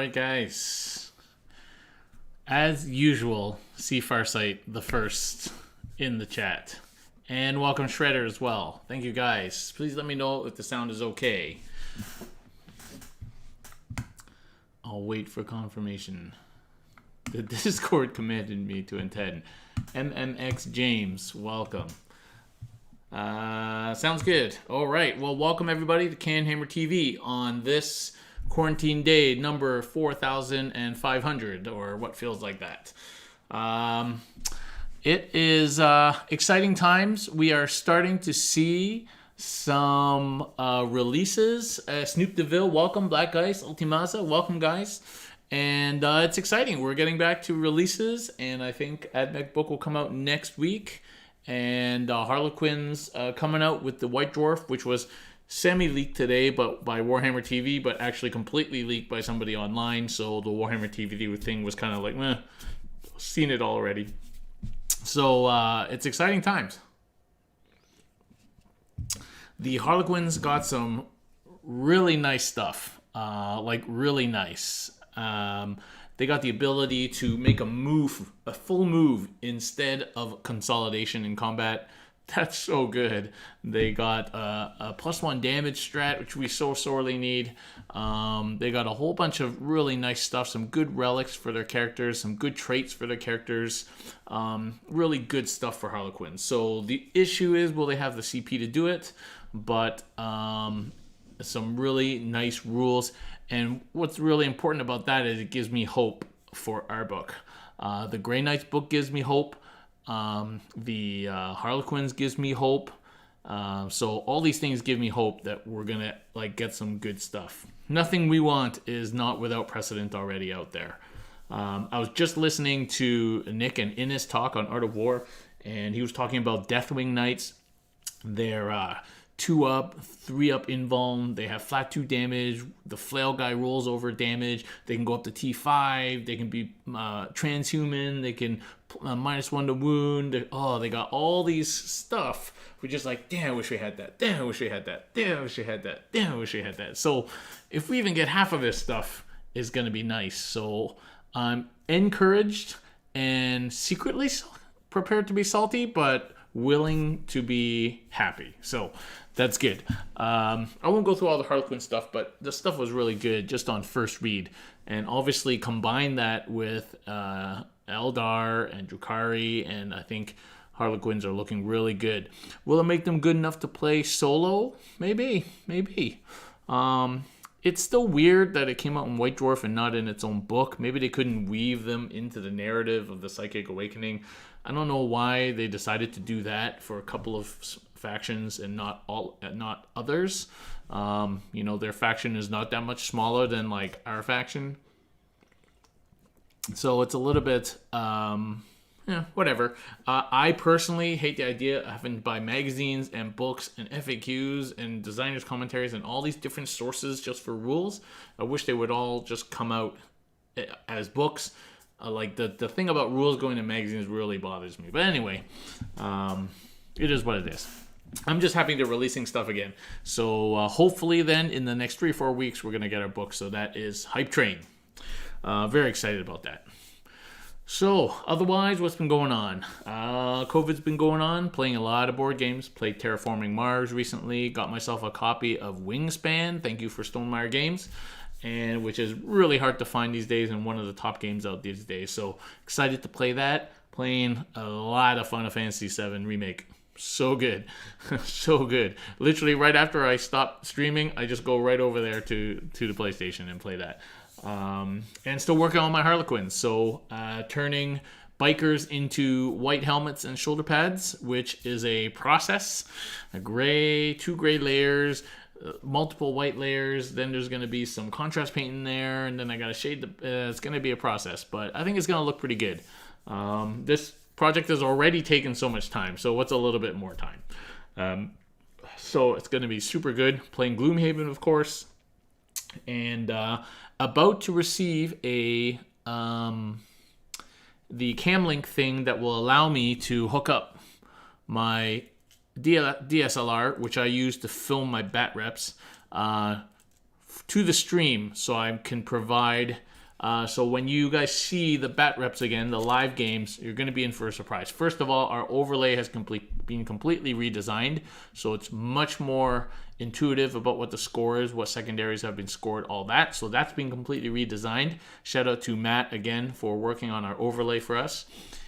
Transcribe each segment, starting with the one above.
right, guys. As usual, see Farsight the first in the chat. And welcome Shredder as well. Thank you, guys. Please let me know if the sound is okay. I'll wait for confirmation. The Discord commanded me to attend. MMX James, welcome. Sounds good. All right. Well, welcome everybody to CanHammer TV on this quarantine day number 4,500, or what feels like that. It is exciting times. We are starting to see some releases. Snoop DeVille, welcome. Black Ice, Ultimaza, welcome, guys. And it's exciting. We're getting back to releases, and I think AdMech book will come out next week. And Harlequin's coming out with the White Dwarf, which was semi-leaked today but by Warhammer TV, but actually completely leaked by somebody online. So the Warhammer TV thing was kind of like, meh, seen it already. So it's exciting times. The Harlequins got some really nice stuff, like really nice. They got the ability to make a full move instead of consolidation in combat. That's so good. They got a +1 damage strat, which we so sorely need. They got a whole bunch of really nice stuff, some good relics for their characters, some good traits for their characters. Really good stuff for Harlequins. So the issue is, will they have the CP to do it? But some really nice rules. And what's really important about that is it gives me hope for our book. The Grey Knights book gives me hope. The Harlequins gives me hope. So all these things give me hope that we're gonna get some good stuff. Nothing we want is not without precedent already out there. I was just listening to Nick and Innes talk on Art of War, and he was talking about Deathwing Knights. They're 2-up, 3-up invuln. They have flat 2 damage. The flail guy rolls over damage. They can go up to T5. They can be transhuman. They can -1 to wound. They got all these stuff. We're just like, damn, I wish we had that. Damn, I wish we had that. Damn, I wish we had that. Damn, I wish we had that. So if we even get half of this stuff, it's going to be nice. So I'm encouraged and secretly prepared to be salty, but willing to be happy. So that's good. I won't go through all the Harlequin stuff, but the stuff was really good just on first read. And obviously combine that with Eldar and Drukhari, and I think Harlequins are looking really good. Will it make them good enough to play solo? Maybe. It's still weird that it came out in White Dwarf and not in its own book. Maybe they couldn't weave them into the narrative of the Psychic Awakening. I don't know why they decided to do that for a couple of factions and not others. Their faction is not that much smaller than our faction. So it's a little bit, whatever. I personally hate the idea of having to buy magazines and books and FAQs and designers' commentaries and all these different sources just for rules. I wish they would all just come out as books. The thing about rules going to magazines really bothers me. But anyway, it is what it is. I'm just happy they're releasing stuff again. So hopefully then in the next 3 or 4 weeks, we're going to get our book. So that is Hype Train. Very excited about that. So otherwise, what's been going on? COVID's been going on, playing a lot of board games. Played Terraforming Mars recently. Got myself a copy of Wingspan. Thank you for Stonemeyer Games. And which is really hard to find these days and one of the top games out these days. So excited to play that. Playing a lot of Final Fantasy VII Remake. So good. So good. Literally right after I stop streaming, I just go right over there to the PlayStation and play that. And still working on my Harlequins. So turning bikers into white helmets and shoulder pads, which is a process. 2 gray layers, multiple white layers, then there's going to be some contrast paint in there, and then I got to shade it's going to be a process, but I think it's going to look pretty good. This project has already taken so much time, so what's a little bit more time? So it's going to be super good. Playing Gloomhaven, of course, and about to receive the Camlink thing that will allow me to hook up my DSLR, which I use to film my bat reps, to the stream so I can provide. So when you guys see the bat reps again, the live games, you're going to be in for a surprise. First of all, our overlay has been completely redesigned, so it's much more intuitive about what the score is, what secondaries have been scored, all that. So that's been completely redesigned. Shout out to Matt again for working on our overlay for us.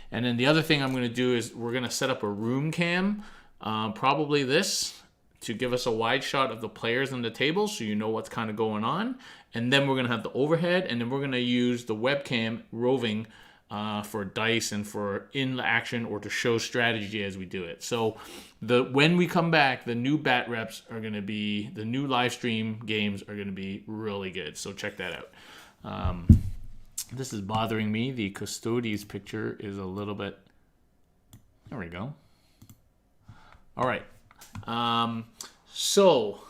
And then the other thing I'm going to do is we're going to set up a room cam, probably this, to give us a wide shot of the players on the table so you know what's kind of going on. And then we're going to have the overhead, and then we're going to use the webcam roving for dice and for in the action or to show strategy as we do it. So when we come back, the new bat reps are going to be, the new live stream games are going to be really good. So check that out. This is bothering me. The Custodes picture is a little bit, there we go. All right. So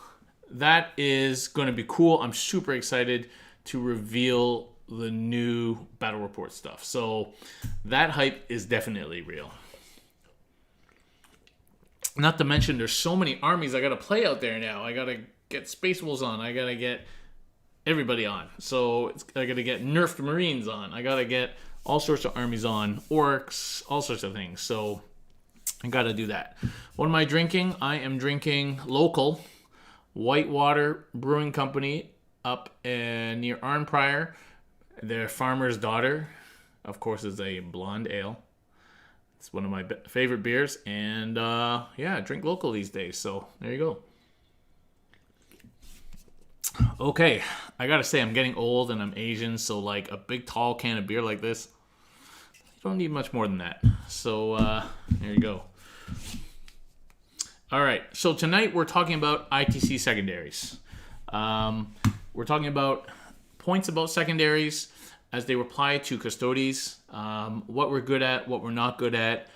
that is going to be cool. I'm super excited to reveal the new battle report stuff. So that hype is definitely real. Not to mention there's so many armies I got to play out there now. I got to get Space Wolves on. I got to get everybody on. So I got to get nerfed Marines on. I got to get all sorts of armies on. Orcs, all sorts of things. So I got to do that. What am I drinking? I am drinking local Whitewater Brewing Company up near Arnprior. Their Farmer's Daughter, of course, is a blonde ale. It's one of my favorite beers. And yeah, I drink local these days. So there you go. Okay, I got to say I'm getting old and I'm Asian. So like a big tall can of beer like this, you don't need much more than that. So there you go. All right, so tonight we're talking about ITC Secondaries. We're talking about points about secondaries as they apply to Custodes, what we're good at, what we're not good at,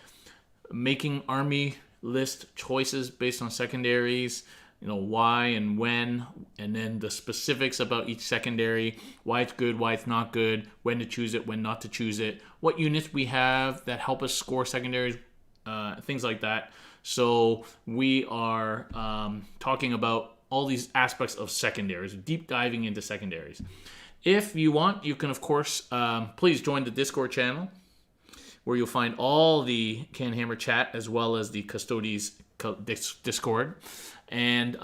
making army list choices based on secondaries, why and when, and then the specifics about each secondary, why it's good, why it's not good, when to choose it, when not to choose it, what units we have that help us score secondaries, things like that. So we are talking about all these aspects of secondaries, deep diving into secondaries. If you want, you can, of course, please join the Discord channel where you'll find all the CanHammer chat as well as the Custodes Discord. And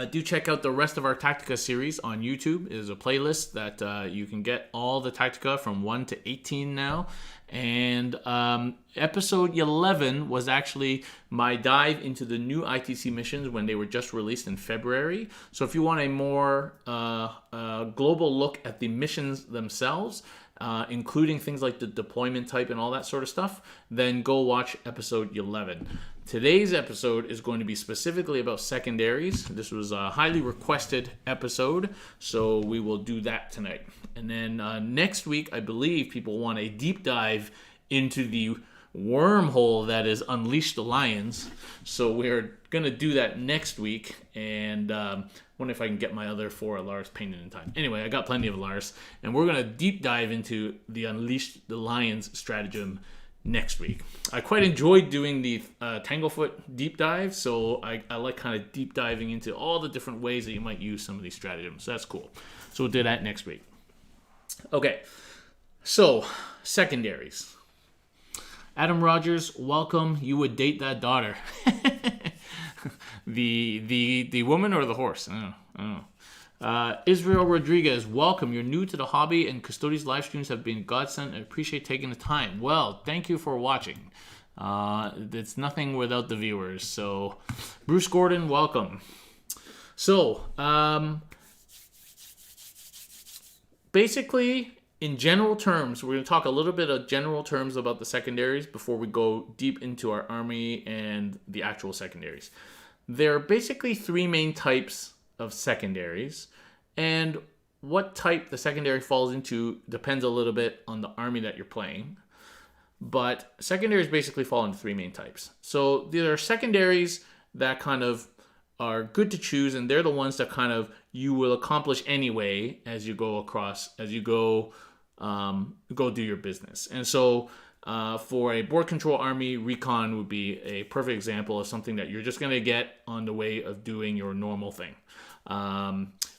do check out the rest of our Tactica series on YouTube. There's a playlist that you can get all the Tactica from 1 to 18 now. And episode 11 was actually my dive into the new ITC missions when they were just released in February. So if you want a more global look at the missions themselves, including things like the deployment type and all that sort of stuff, then go watch episode 11. Today's episode is going to be specifically about secondaries. This was a highly requested episode, so we will do that tonight. And then next week, I believe people want a deep dive into the wormhole that is Unleash the Lions. So we're going to do that next week, and wonder if I can get my other 4 Alars painted in time. Anyway, I got plenty of Alars, and we're going to deep dive into the Unleash the Lions stratagem next week. I quite enjoyed doing the Tanglefoot deep dive, so I like kind of deep diving into all the different ways that you might use some of these stratagems. So that's cool. So we'll do that next week. Okay, so secondaries. Adam Rogers, welcome. You would date that daughter. the woman or the horse? I don't know. Israel Rodriguez, welcome. You're new to the hobby, and Custodes live streams have been godsend. I appreciate taking the time. Well, thank you for watching. It's nothing without the viewers. So, Bruce Gordon, welcome. So, basically, in general terms, we're going to talk a little bit of general terms about the secondaries before we go deep into our army and the actual secondaries. There are basically 3 main types of secondaries, and what type the secondary falls into depends a little bit on the army that you're playing. But secondaries basically fall into 3 main types. So there are secondaries that kind of are good to choose, and they're the ones that kind of you will accomplish anyway as you go across, as you go do your business. And so for a board control army, recon would be a perfect example of something that you're just going to get on the way of doing your normal thing.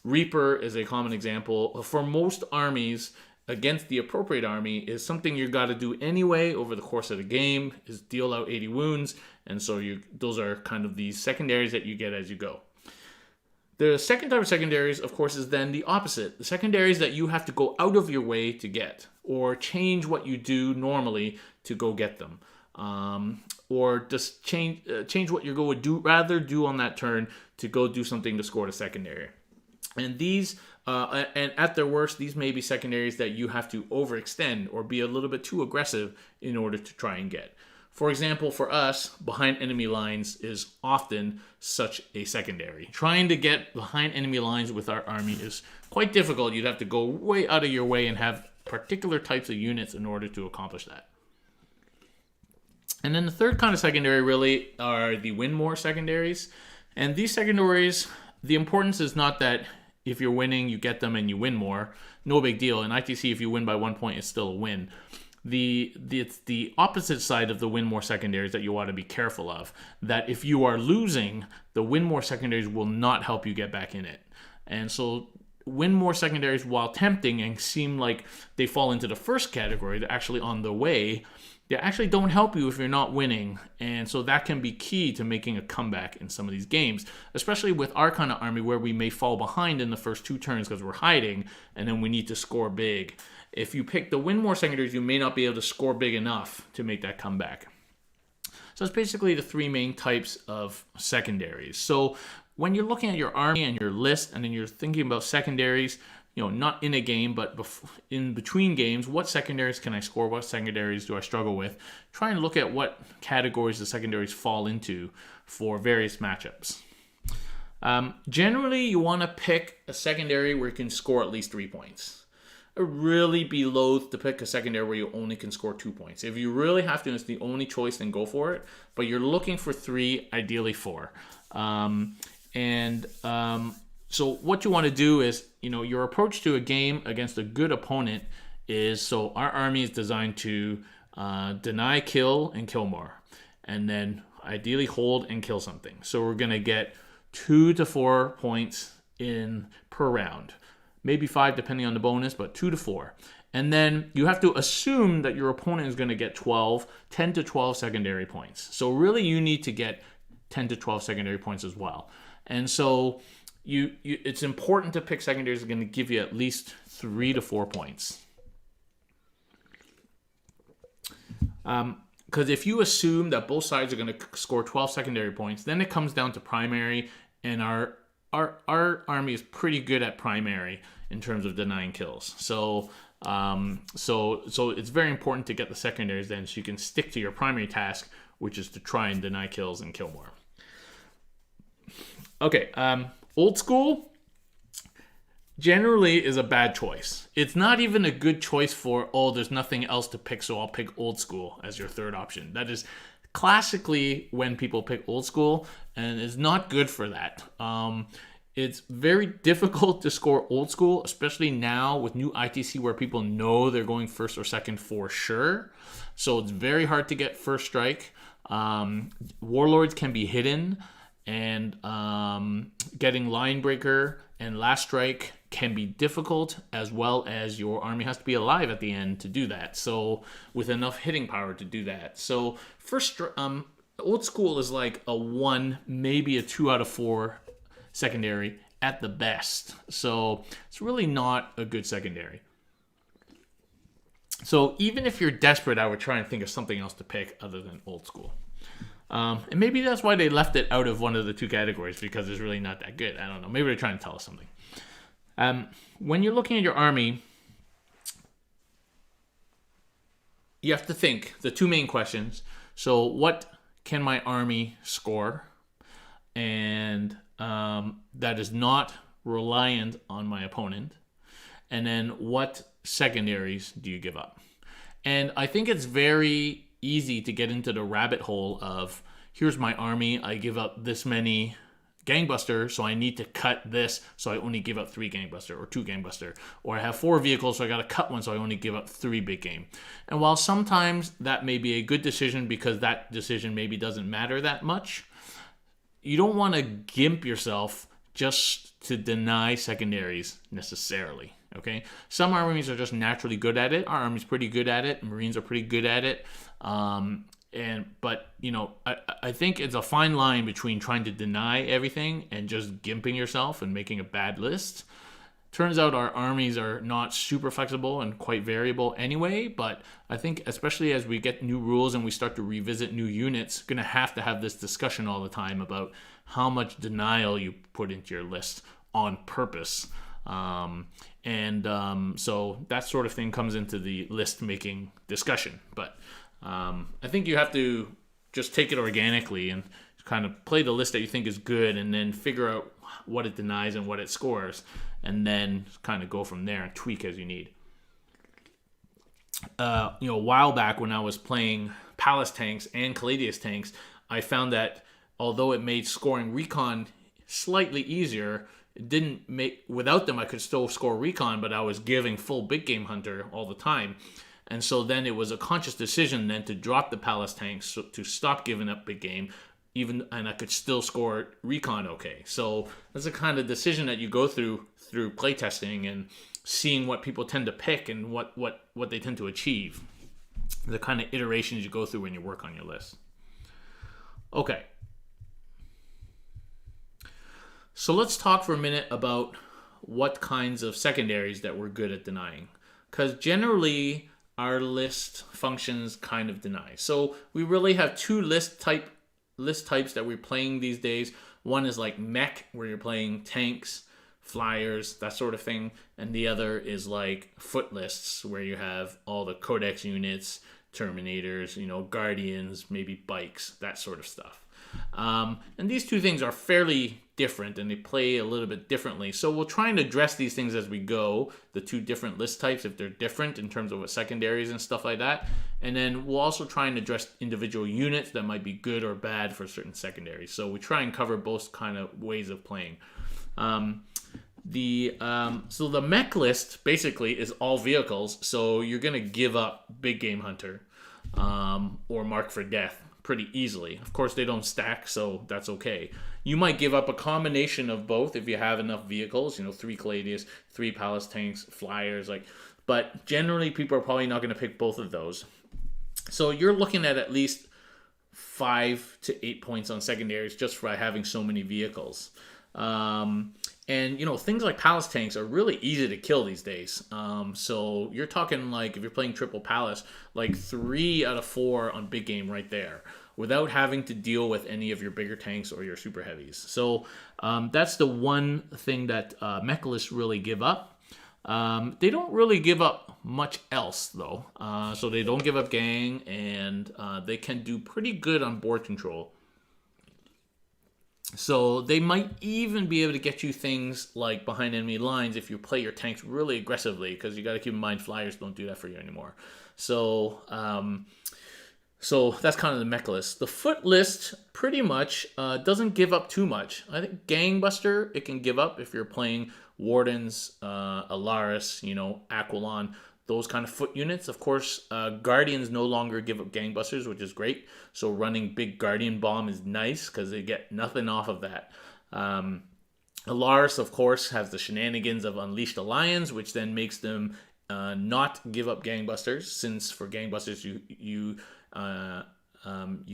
Reaper is a common example. For most armies, against the appropriate army is something you got to do anyway over the course of the game, is deal out 80 wounds. And so those are kind of the secondaries that you get as you go. The second type of secondaries, of course, is then the opposite. The secondaries that you have to go out of your way to get, or change what you do normally to go get them. Or just change what you're going to rather do on that turn to go do something to score the secondary. And these, and at their worst, these may be secondaries that you have to overextend or be a little bit too aggressive in order to try and get. For example, for us, behind enemy lines is often such a secondary. Trying to get behind enemy lines with our army is quite difficult. You'd have to go way out of your way and have particular types of units in order to accomplish that. And then the third kind of secondary really are the win more secondaries. And these secondaries, the importance is not that if you're winning, you get them and you win more. No big deal. In ITC, if you win by 1 point, it's still a win. It's the opposite side of the win more secondaries that you want to be careful of. That if you are losing, the win more secondaries will not help you get back in it. And so win more secondaries, while tempting and seem like they fall into the first category, they're actually on the way. They actually don't help you if you're not winning. And so that can be key to making a comeback in some of these games, especially with our kind of army where we may fall behind in the first 2 turns because we're hiding and then we need to score big. If you pick the win more secondaries, you may not be able to score big enough to make that comeback. So it's basically the 3 main types of secondaries. So when you're looking at your army and your list and then you're thinking about secondaries, not in a game, but in between games, what secondaries can I score? What secondaries do I struggle with? Try and look at what categories the secondaries fall into for various matchups. Generally, you want to pick a secondary where you can score at least 3 points. I'd really be loath to pick a secondary where you only can score 2 points. If you really have to, and it's the only choice, then go for it. But you're looking for 3, ideally 4. So what you want to do is, your approach to a game against a good opponent is, so our army is designed to deny, kill, and kill more. And then ideally hold and kill something. So we're going to get 2 to 4 points per round. Maybe 5 depending on the bonus, but 2 to 4. And then you have to assume that your opponent is going to get 10 to 12 secondary points. So really you need to get 10 to 12 secondary points as well. And so it's important to pick secondaries that are going to give you at least 3 to 4 points. Because if you assume that both sides are going to score 12 secondary points, then it comes down to primary, and our army is pretty good at primary in terms of denying kills. So it's very important to get the secondaries then, so you can stick to your primary task, which is to try and deny kills and kill more. Okay, old school generally is a bad choice. It's not even a good choice for, there's nothing else to pick, so I'll pick old school as your third option. That is classically when people pick old school, and it's not good for that. It's very difficult to score old school, especially now with new ITC where people know they're going first or second for sure. So it's very hard to get first strike. Warlords can be hidden, and getting line breaker and last strike can be difficult, as well as your army has to be alive at the end to do that. So with enough hitting power to do that. So first, old school is like a 1, maybe a 2 out of 4 secondary at the best. So it's really not a good secondary. So even if you're desperate, I would try and think of something else to pick other than old school. And maybe that's why they left it out of one of the 2 categories, because it's really not that good. I don't know. Maybe they're trying to tell us something. When you're looking at your army, you have to think the 2 main questions. So what can my army score? And that is not reliant on my opponent. And then what secondaries do you give up? And I think it's very easy to get into the rabbit hole of, here's my army, I give up this many gangbuster, so I need to cut this, so I only give up 3 gangbuster or 2 gangbuster. Or I have 4 vehicles, so I got to cut one, so I only give up 3 big game. And while sometimes that may be a good decision because that decision maybe doesn't matter that much, you don't want to gimp yourself just to deny secondaries necessarily. Okay, some armies are just naturally good at it. Our army's pretty good at it. Marines are pretty good at it. But I think it's a fine line between trying to deny everything and just gimping yourself and making a bad list. Turns out our armies are not super flexible and quite variable anyway, but I think especially as we get new rules and we start to revisit new units, going to have this discussion all the time about how much denial you put into your list on purpose. So that sort of thing comes into the list making discussion. But I think you have to just take it organically and kind of play the list that you think is good and then figure out what it denies and what it scores, and then kind of go from there and tweak as you need. A while back when I was playing Palace tanks and Custodes tanks, I found that although it made scoring recon slightly easier, it didn't make, without them I could still score recon, but I was giving full big game hunter all the time. And so then it was a conscious decision then to drop the Palace tanks, to stop giving up big game, and I could still score recon okay. So that's the kind of decision that you go through playtesting and seeing what people tend to pick and what they tend to achieve. The kind of iterations you go through when you work on your list. Okay. So let's talk for a minute about what kinds of secondaries that we're good at denying. Because generally, our list functions kind of deny. So we really have two list types that we're playing these days. One is like mech, where you're playing tanks, flyers, that sort of thing. And the other is like foot lists, where you have all the codex units, terminators, guardians, maybe bikes, that sort of stuff. And these two things are fairly different and they play a little bit differently. So we'll try and address these things as we go, the two different list types, if they're different in terms of what secondaries and stuff like that. And then we'll also try and address individual units that might be good or bad for certain secondaries. So we try and cover both kind of ways of playing. So the mech list basically is all vehicles. So you're going to give up Big Game Hunter or Mark for Death pretty easily. Of course, they don't stack, so that's okay. You might give up a combination of both if you have enough vehicles, 3 Custodes, 3 Palace tanks, flyers, but generally people are probably not going to pick both of those. So you're looking at least 5 to 8 points on secondaries just by having so many vehicles. And things like Palace tanks are really easy to kill these days. So you're talking if you're playing triple Palace, 3 out of 4 on big game right there, without having to deal with any of your bigger tanks or your super heavies. So that's the one thing that mech lists really give up. They don't really give up much else though. So they don't give up gang, and they can do pretty good on board control. So they might even be able to get you things like behind enemy lines if you play your tanks really aggressively, because you got to keep in mind flyers don't do that for you anymore. So that's kind of the mech list. The foot list pretty much doesn't give up too much. I think Gangbuster, it can give up if you're playing Wardens, Alaris, Aquilon, those kind of foot units. Of course, Guardians no longer give up Gangbusters, which is great. So running big Guardian Bomb is nice because they get nothing off of that. Alaris, of course, has the shenanigans of Unleashed Alliance, which then makes them not give up Gangbusters, since for Gangbusters you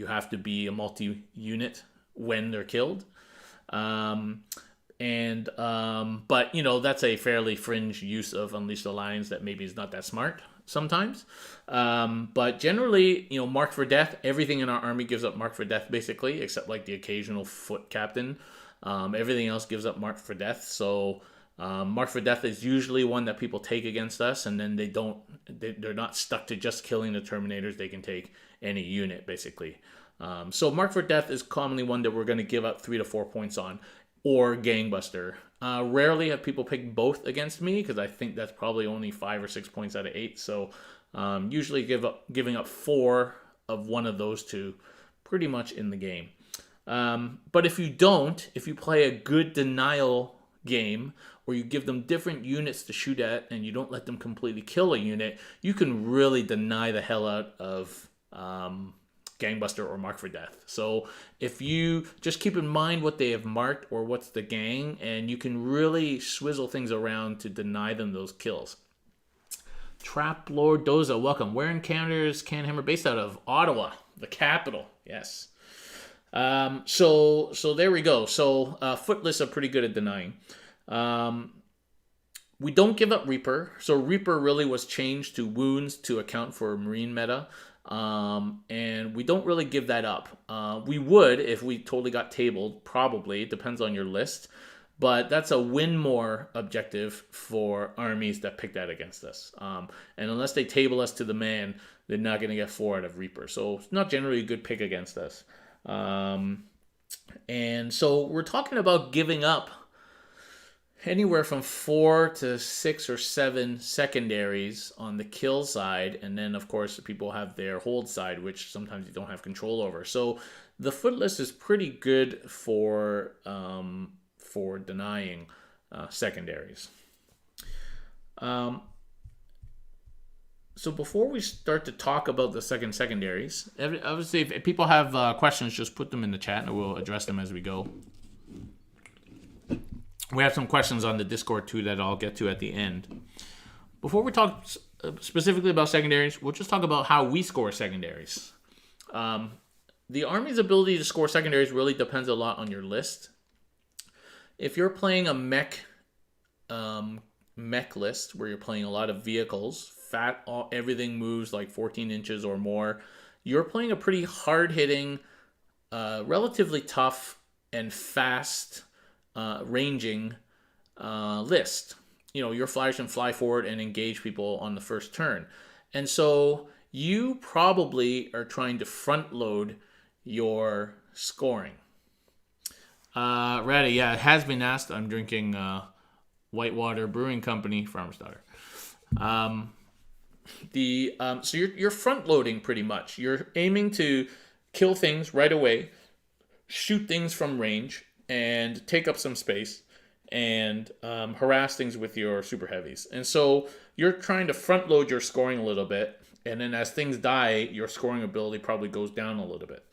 have to be a multi-unit when they're killed. But that's a fairly fringe use of Unleashed Alliance that maybe is not that smart sometimes. But generally, Mark for Death, everything in our army gives up Mark for Death basically, except the occasional foot captain. Everything else gives up Mark for Death. So Mark for Death is usually one that people take against us, and then they're not stuck to just killing the Terminators. They can take any unit basically. So Mark for Death is commonly one that we're going to give up 3 to 4 points on. Or Gangbuster. Rarely have people picked both against me, because I think that's probably only 5 or 6 points out of 8. So usually giving up 4 of one of those two pretty much in the game. But if you play a good denial game, where you give them different units to shoot at and you don't let them completely kill a unit, you can really deny the hell out of Gangbuster or Mark for Death. So if you just keep in mind what they have marked or what's the gang, and you can really swizzle things around to deny them those kills. Trap Lord Doza, welcome. Where in Canada is CanHammer based out of? Ottawa, the capital. Yes. So there we go. So Footless are pretty good at denying. We don't give up Reaper. So Reaper really was changed to wounds to account for Marine meta. And we don't really give that up. We would if we totally got tabled, probably. It depends on your list. But that's a win more objective for armies that pick that against us. And unless they table us to the man, they're not going to get 4 out of Reaper. So it's not generally a good pick against us. And so we're talking about giving up anywhere from 4 to 6 or 7 secondaries on the kill side. And then, of course, people have their hold side, which sometimes you don't have control over. So the Footless is pretty good for denying secondaries. So before we start to talk about the secondaries, obviously if people have questions, just put them in the chat and we'll address them as we go. We have some questions on the Discord too that I'll get to at the end. Before we talk specifically about secondaries, we'll just talk about how we score secondaries. The army's ability to score secondaries really depends a lot on your list. If you're playing a mech list where you're playing a lot of vehicles, everything moves like 14 inches or more, you're playing a pretty hard-hitting, relatively tough and fast ranging list. Your flyers can fly forward and engage people on the first turn. And so you probably are trying to front load your scoring. Ratty, yeah, it has been asked. I'm drinking Whitewater Brewing Company, Farmer's Daughter. So you're front loading pretty much. You're aiming to kill things right away, shoot things from range, and take up some space, and harass things with your super heavies. And so you're trying to front load your scoring a little bit, and then as things die, your scoring ability probably goes down a little bit.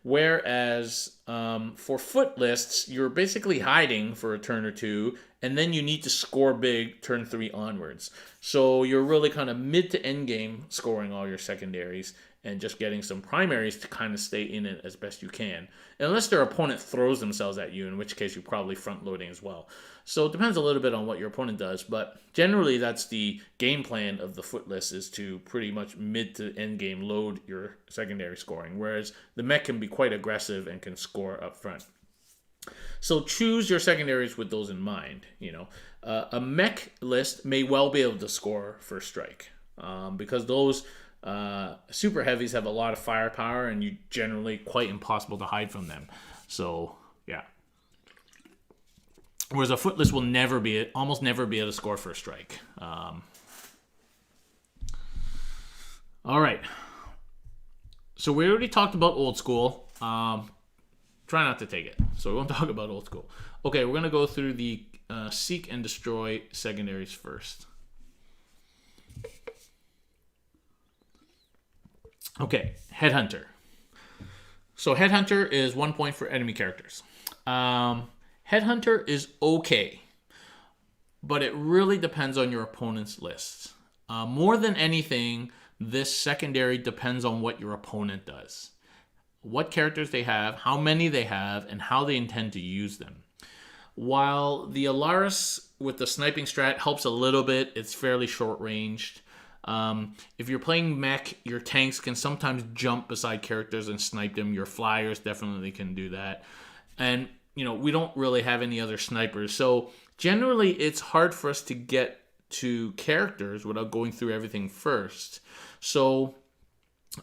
Whereas for foot lists, you're basically hiding for a turn or two, and then you need to score big turn 3 onwards. So you're really kind of mid to end game scoring all your secondaries and just getting some primaries to kind of stay in it as best you can. Unless their opponent throws themselves at you, in which case you're probably front loading as well. So it depends a little bit on what your opponent does, but generally that's the game plan of the footless, is to pretty much mid to end game load your secondary scoring, whereas the mech can be quite aggressive and can score up front. So choose your secondaries with those in mind. A mech list may well be able to score first strike because those super heavies have a lot of firepower, and you generally quite impossible to hide from them. So yeah. Whereas a footless will almost never be able to score first strike. All right. So we already talked about old school. Try not to take it. So we won't talk about old school. Okay, we're going to go through the seek and destroy secondaries first. Okay, Headhunter. So Headhunter is 1 point for enemy characters. Headhunter is okay, but it really depends on your opponent's list. More than anything, this secondary depends on what your opponent does. What characters they have, how many they have, and how they intend to use them. While the Alaris with the sniping strat helps a little bit, it's fairly short-ranged. If you're playing mech, your tanks can sometimes jump beside characters and snipe them. Your flyers definitely can do that. And, we don't really have any other snipers. So generally, it's hard for us to get to characters without going through everything first. So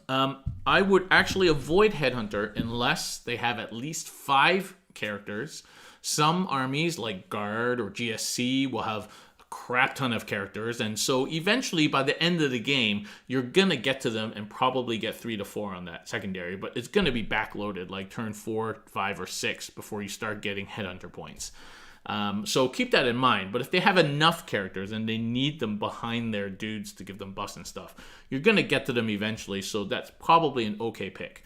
I would actually avoid Headhunter unless they have at least 5 characters. Some armies like Guard or GSC will have a crap ton of characters, and so eventually by the end of the game you're gonna get to them and probably get 3 to 4 on that secondary, but it's gonna be backloaded like turn 4, 5, or 6 before you start getting Headhunter points. So keep that in mind. But if they have enough characters and they need them behind their dudes to give them buffs and stuff, you're going to get to them eventually. So that's probably an okay pick.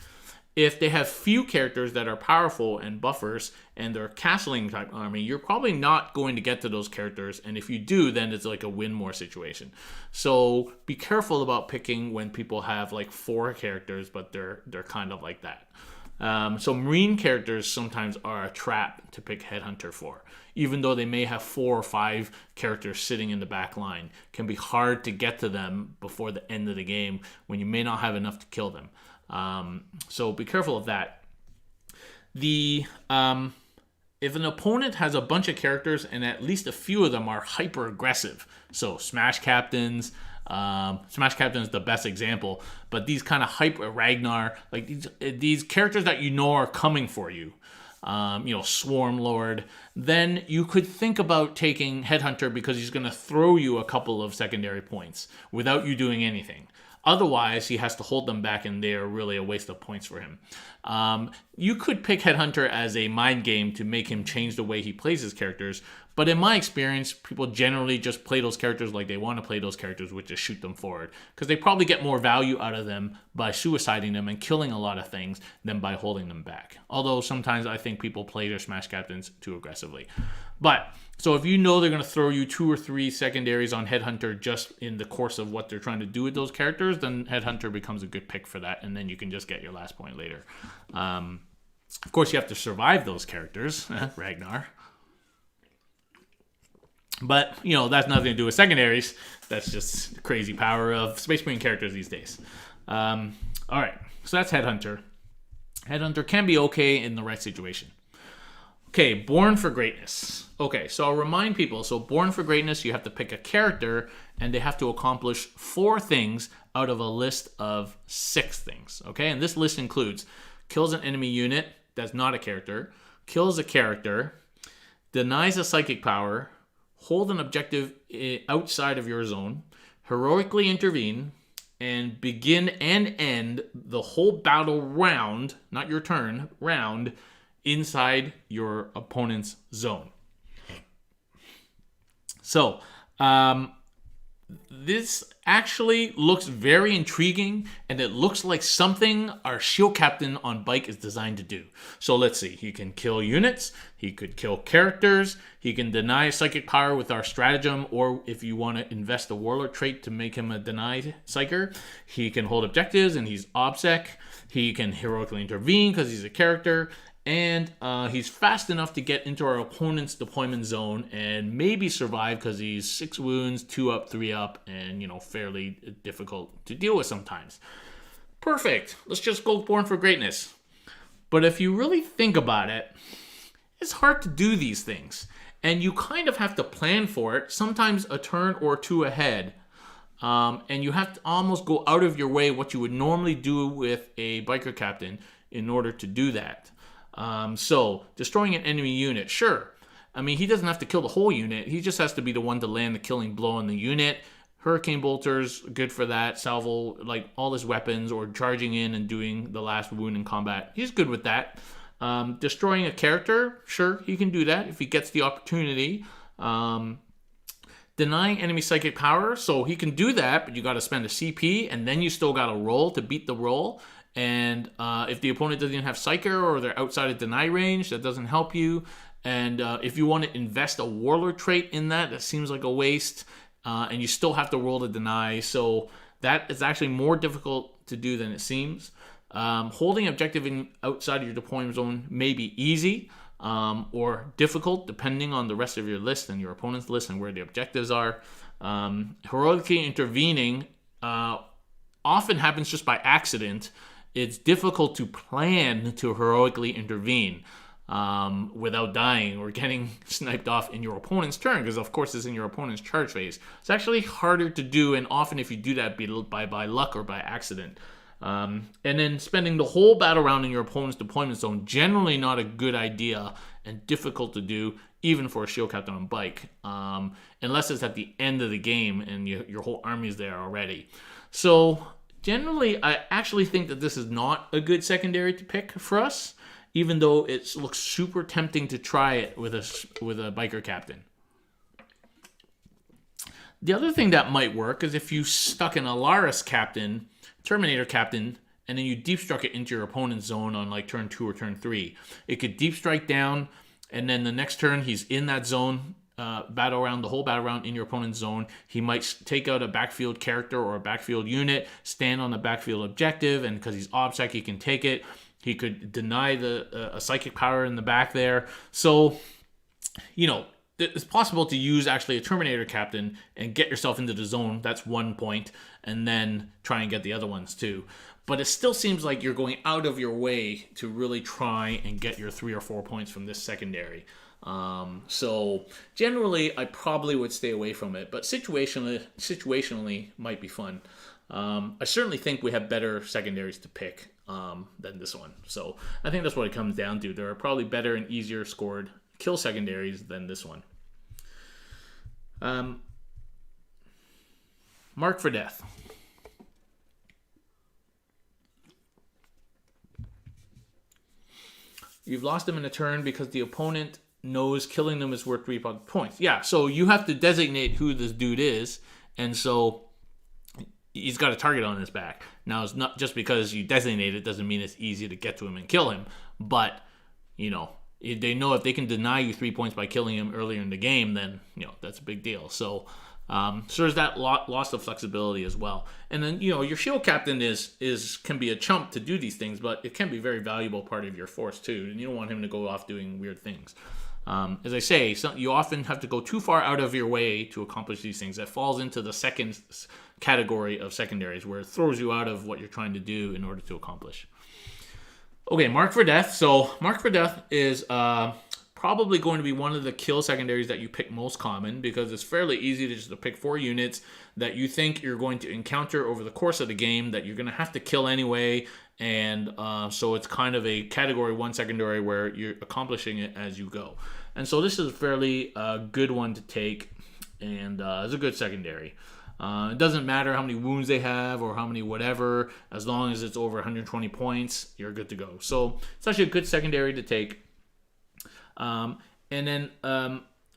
If they have few characters that are powerful and buffers and they're castling type army, you're probably not going to get to those characters. And if you do, then it's like a win more situation. So be careful about picking when people have like 4 characters, but they're kind of like that. So Marine characters sometimes are a trap to pick Headhunter for. Even though they may have 4 or 5 characters sitting in the back line, it can be hard to get to them before the end of the game when you may not have enough to kill them. So be careful of that. If an opponent has a bunch of characters and at least a few of them are hyper aggressive, so Smash Captains is the best example, but these kind of hyper Ragnar, like these characters that you know are coming for you, Swarm Lord, then you could think about taking Headhunter because he's going to throw you a couple of secondary points without you doing anything. Otherwise, he has to hold them back, and they are really a waste of points for him. You could pick Headhunter as a mind game to make him change the way he plays his characters, but in my experience, people generally just play those characters like they want to play those characters, which is shoot them forward, because they probably get more value out of them by suiciding them and killing a lot of things than by holding them back. Although sometimes I think people play their Smash Captains too aggressively. But so if you know they're going to throw you 2 or 3 secondaries on Headhunter just in the course of what they're trying to do with those characters, then Headhunter becomes a good pick for that, and then you can just get your last point later. Of course, you have to survive those characters, Ragnar. But, that's nothing to do with secondaries. That's just the crazy power of Space Marine characters these days. All right, so that's Headhunter. Headhunter can be okay in the right situation. Okay, Born for Greatness. Okay, so I'll remind people, so Born for Greatness, you have to pick a character, and they have to accomplish 4 things out of a list of 6 things, okay? And this list includes kills an enemy unit that's not a character, kills a character, denies a psychic power, hold an objective outside of your zone, heroically intervene, and begin and end the whole battle round, not your turn, round, inside your opponent's zone. So, this actually looks very intriguing, and it looks like something our Shield Captain on Bike is designed to do. So let's see. He can kill units. He could kill characters. He can deny psychic power with our stratagem, or if you want to invest a warlord trait to make him a denied psyker, he can hold objectives, and he's OBSEC. He can heroically intervene because he's a character. And he's fast enough to get into our opponent's deployment zone and maybe survive because he's 6 wounds, 2 up, 3 up, and, fairly difficult to deal with sometimes. Perfect. Let's just go Born for Greatness. But if you really think about it, it's hard to do these things. And you kind of have to plan for it, sometimes a turn or 2 ahead. And you have to almost go out of your way what you would normally do with a biker captain in order to do that. So, destroying an enemy unit, sure. I mean, he doesn't have to kill the whole unit. He just has to be the one to land the killing blow on the unit. Hurricane Bolters, good for that. Salvo, like, all his weapons, or charging in and doing the last wound in combat. He's good with that. Destroying a character, sure, he can do that if he gets the opportunity. Denying enemy psychic power, so he can do that, but you got to spend a CP, and then you still got to roll to beat the roll. And if the opponent doesn't have Psyker or they're outside of deny range, that doesn't help you. And if you want to invest a Warlord trait in that seems like a waste. And you still have to roll to deny. So that is actually more difficult to do than it seems. Holding objective outside of your deployment zone may be easy or difficult depending on the rest of your list and your opponent's list and where the objectives are. Heroically intervening often happens just by accident. It's difficult to plan to heroically intervene without dying or getting sniped off in your opponent's turn, because of course it's in your opponent's charge phase. It's actually harder to do, and often if you do that, be by luck or by accident. And then spending the whole battle round in your opponent's deployment zone, generally not a good idea and difficult to do, even for a Shield Captain on Bike, unless it's at the end of the game and your whole army is there already. So generally, I actually think that this is not a good secondary to pick for us, even though it looks super tempting to try it with a biker captain. The other thing that might work is if you stuck an Alaris captain, Terminator captain, and then you deep strike it into your opponent's zone on like turn 2 or turn 3. It could deep strike down, and then the next turn he's in that zone, the whole battle round in your opponent's zone. He might take out a backfield character or a backfield unit, stand on the backfield objective, and because he's OBSEC, he can take it. He could deny a psychic power in the back there. So, it's possible to use actually a Terminator Captain and get yourself into the zone. That's 1 point, and then try and get the other ones too. But it still seems like you're going out of your way to really try and get your 3 or 4 points from this secondary. So generally, I probably would stay away from it, but situationally might be fun. I certainly think we have better secondaries to pick than this one. So I think that's what it comes down to. There are probably better and easier scored kill secondaries than this one. Mark for Death. You've lost them in a turn because the opponent knows killing them is worth 3 points. Yeah, so you have to designate who this dude is, and so he's got a target on his back. Now, it's not just because you designate it doesn't mean it's easy to get to him and kill him, but, they know if they can deny you 3 points by killing him earlier in the game, then, that's a big deal. So there's that loss of flexibility as well. And then, your shield captain can be a chump to do these things, but it can be a very valuable part of your force too. And you don't want him to go off doing weird things. As I say, you often have to go too far out of your way to accomplish these things. That falls into the second category of secondaries, where it throws you out of what you're trying to do in order to accomplish. Okay, Mark for Death. So Mark for Death is probably going to be one of the kill secondaries that you pick most common, because it's fairly easy to just pick 4 units that you think you're going to encounter over the course of the game that you're going to have to kill anyway. And so it's kind of a category 1 secondary where you're accomplishing it as you go. And so this is a fairly good one to take, and it's a good secondary. It doesn't matter how many wounds they have or how many whatever, as long as it's over 120 points, you're good to go. So it's actually a good secondary to take. And then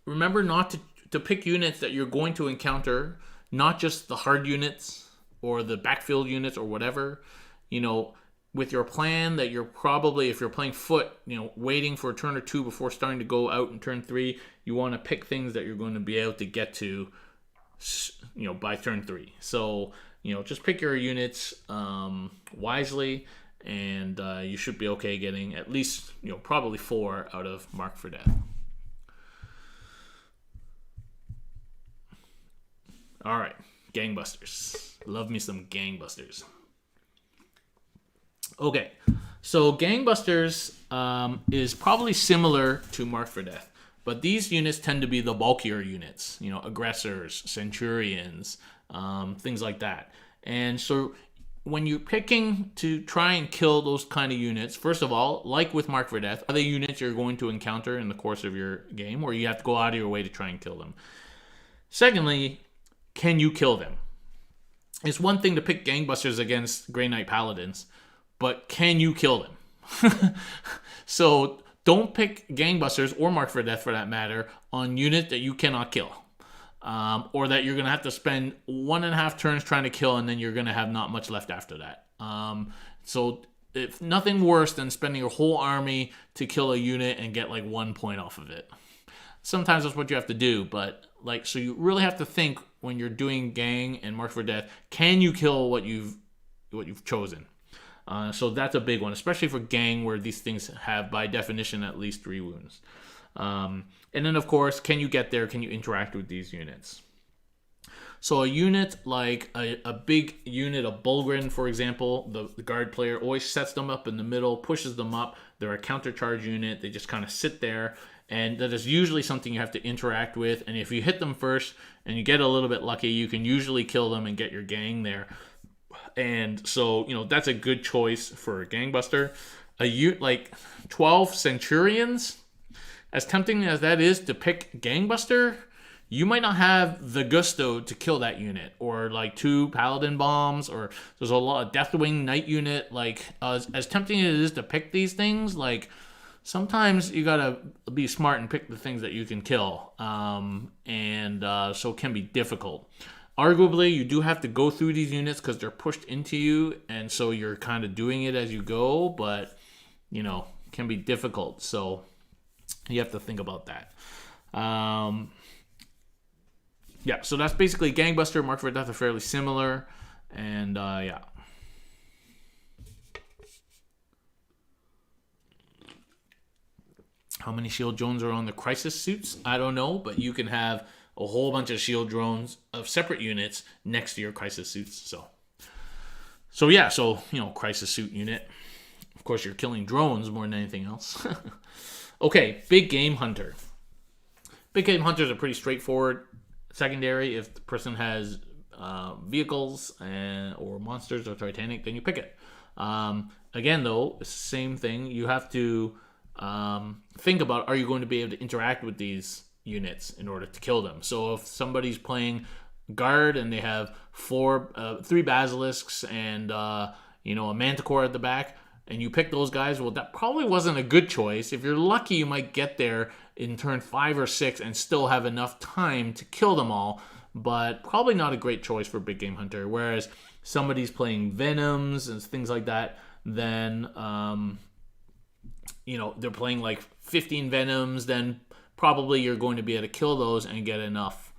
remember not to pick units that you're going to encounter, not just the hard units or the backfield units or whatever. With your plan that you're probably, if you're playing foot, waiting for a turn or 2 before starting to go out in turn 3, you want to pick things that you're going to be able to get to, by turn 3. So, just pick your units wisely, and you should be okay getting at least, probably 4 out of Mark for Death. All right, Gangbusters. Love me some Gangbusters. Okay, so Gangbusters is probably similar to Mark for Death, but these units tend to be the bulkier units, aggressors, centurions, things like that. And so when you're picking to try and kill those kind of units, first of all, like with Mark for Death, are they units you're going to encounter in the course of your game, or you have to go out of your way to try and kill them? Secondly, can you kill them? It's one thing to pick Gangbusters against Grey Knight Paladins, but can you kill them? So don't pick Gangbusters or Mark for Death, for that matter, on units that you cannot kill. Or that you're going to have to spend 1.5 turns trying to kill, and then you're going to have not much left after that. So if nothing worse than spending your whole army to kill a unit and get 1 point off of it. Sometimes that's what you have to do, but so you really have to think when you're doing Gang and Mark for Death, can you kill what you've chosen? So that's a big one, especially for Gang, where these things have, by definition, at least 3 wounds. And then, of course, can you get there? Can you interact with these units? So a unit like a big unit of Bulgrin, for example, the guard player always sets them up in the middle, pushes them up. They're a countercharge unit. They just kind of sit there. And that is usually something you have to interact with. And if you hit them first and you get a little bit lucky, you can usually kill them and get your Gang there. And so, that's a good choice for a Gangbuster. Like 12 Centurions, as tempting as that is to pick Gangbuster, you might not have the gusto to kill that unit. Or 2 Paladin Bombs, or there's a lot of Deathwing Knight unit. As tempting as it is to pick these things, sometimes you gotta be smart and pick the things that you can kill. So it can be difficult. Arguably, you do have to go through these units because they're pushed into you, and so you're kind of doing it as you go, but, you know, can be difficult. So you have to think about that. Yeah, so that's basically Gangbuster, Mark for Death are fairly similar, and yeah. How many shield drones are on the crisis suits? I don't know, but you can have a whole bunch of shield drones of separate units next to your crisis suits. So yeah, so, you know, crisis suit unit. Of course, you're killing drones more than anything else. Okay, Big Game Hunter. Big Game Hunters are pretty straightforward secondary. If the person has vehicles or monsters or Titanic, then you pick it. Again, though, same thing. You have to think about, are you going to be able to interact with these units in order to kill them? So if somebody's playing guard and they have 3 basilisks and you know, a manticore at the back, and you pick those guys, well, that probably wasn't a good choice. If you're lucky, you might get there in turn 5 or 6 and still have enough time to kill them all, but probably not a great choice for Big Game Hunter. Whereas somebody's playing Venoms and things like that, then you know, they're playing like 15 Venoms, then probably you're going to be able to kill those and get enough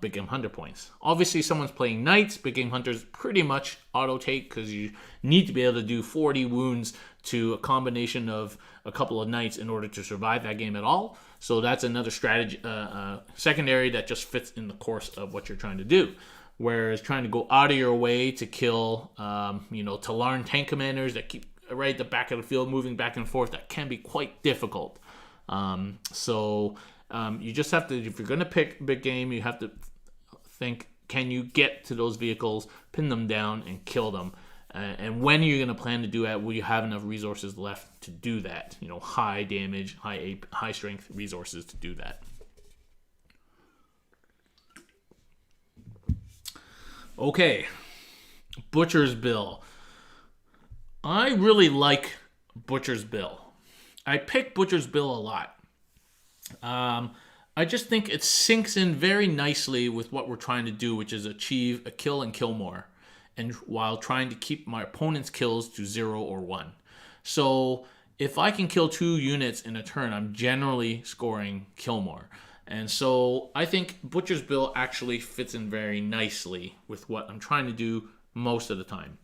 Big Game Hunter points. Obviously, someone's playing Knights. Big Game Hunters pretty much auto-take because you need to be able to do 40 wounds to a combination of a couple of Knights in order to survive that game at all. So that's another strategy, secondary that just fits in the course of what you're trying to do. Whereas trying to go out of your way to kill, you know, Talarn tank commanders that keep right at the back of the field moving back and forth, that can be quite difficult. You just have to, if you're going to pick Big Game, you have to think, can you get to those vehicles, pin them down, and kill them? And when are you going to plan to do that? Will you have enough resources left to do that? You know, high damage, high strength resources to do that. Okay, Butcher's Bill. I really like Butcher's Bill. I pick Butcher's Bill a lot. I just think it sinks in very nicely with what we're trying to do, which is achieve a kill and kill more, and while trying to keep my opponent's kills to 0 or 1. So if I can kill 2 units in a turn, I'm generally scoring kill more. And so I think Butcher's Bill actually fits in very nicely with what I'm trying to do most of the time.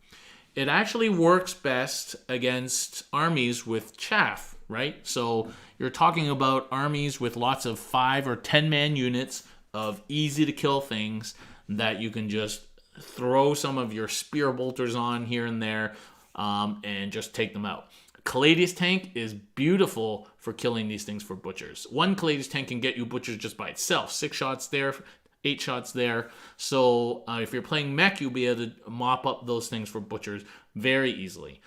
It actually works best against armies with chaff, right? So you're talking about armies with lots of 5 or 10 man units of easy to kill things that you can just throw some of your spear bolters on here and there and just take them out. Custodes tank is beautiful for killing these things for butchers. 1 Custodes tank can get you butchers just by itself. 6 shots there, 8 shots there. So if you're playing mech, you'll be able to mop up those things for butchers very easily,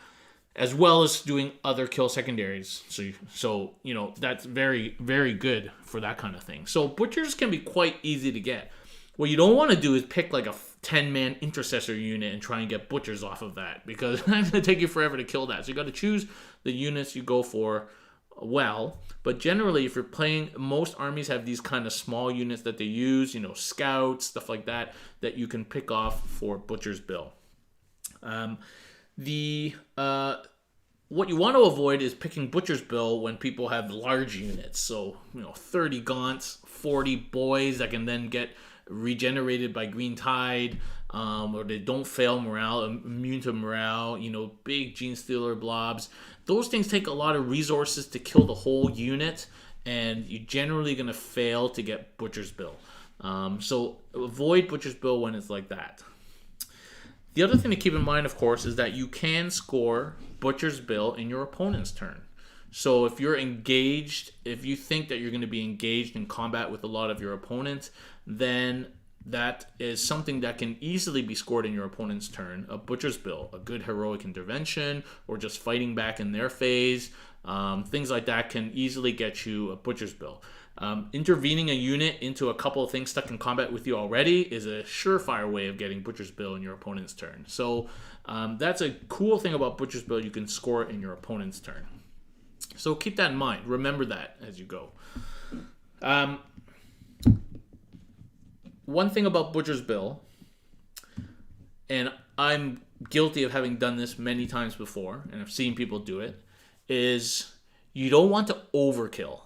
as well as doing other kill secondaries. So you know, that's very, very good for that kind of thing. So butchers can be quite easy to get. What you don't want to do is pick like a 10-man intercessor unit and try and get butchers off of that, because it's going to take you forever to kill that. So you got to choose the units you go for well. But generally, if you're playing, most armies have these kind of small units that they use, you know, scouts, stuff like that, that you can pick off for Butcher's Bill. What you want to avoid is picking Butcher's Bill when people have large units. So, you know, 30 Gaunts, 40 boys that can then get regenerated by Green Tide, or they don't fail morale, immune to morale, you know, big Gene Stealer blobs. Those things take a lot of resources to kill the whole unit, and you're generally going to fail to get Butcher's Bill. So avoid Butcher's Bill when it's like that. The other thing to keep in mind, of course, is that you can score Butcher's Bill in your opponent's turn. So if you're engaged, if you think that you're going to be engaged in combat with a lot of your opponents, then that is something that can easily be scored in your opponent's turn. A Butcher's Bill, a good heroic intervention, or just fighting back in their phase. Things like that can easily get you a Butcher's Bill. Intervening a unit into a couple of things stuck in combat with you already is a surefire way of getting Butcher's Bill in your opponent's turn. So that's a cool thing about Butcher's Bill. You can score it in your opponent's turn. So keep that in mind. Remember that as you go. One thing about Butcher's Bill and I'm guilty of having done this many times before, and I've seen people do it, is you don't want to overkill.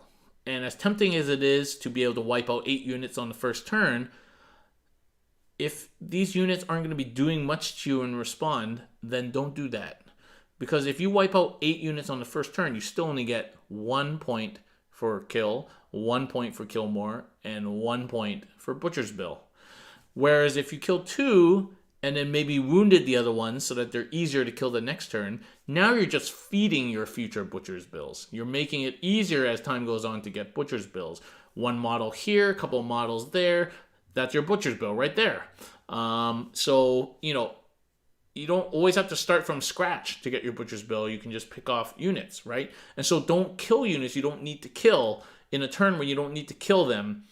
And as tempting as it is to be able to wipe out 8 units on the first turn, if these units aren't going to be doing much to you and respond, then don't do that. Because if you wipe out 8 units on the first turn, you still only get 1 point for kill, 1 point for kill more, and 1 point for Butcher's Bill. Whereas if you kill 2 and then maybe wounded the other ones so that they're easier to kill the next turn, now you're just feeding your future Butcher's Bills. You're making it easier as time goes on to get Butcher's Bills. 1 model here, a couple of models there. That's your Butcher's Bill right there. So, you don't always have to start from scratch to get your Butcher's Bill. You can just pick off units, right? And so don't kill units you don't need to kill in a turn where you don't need to kill them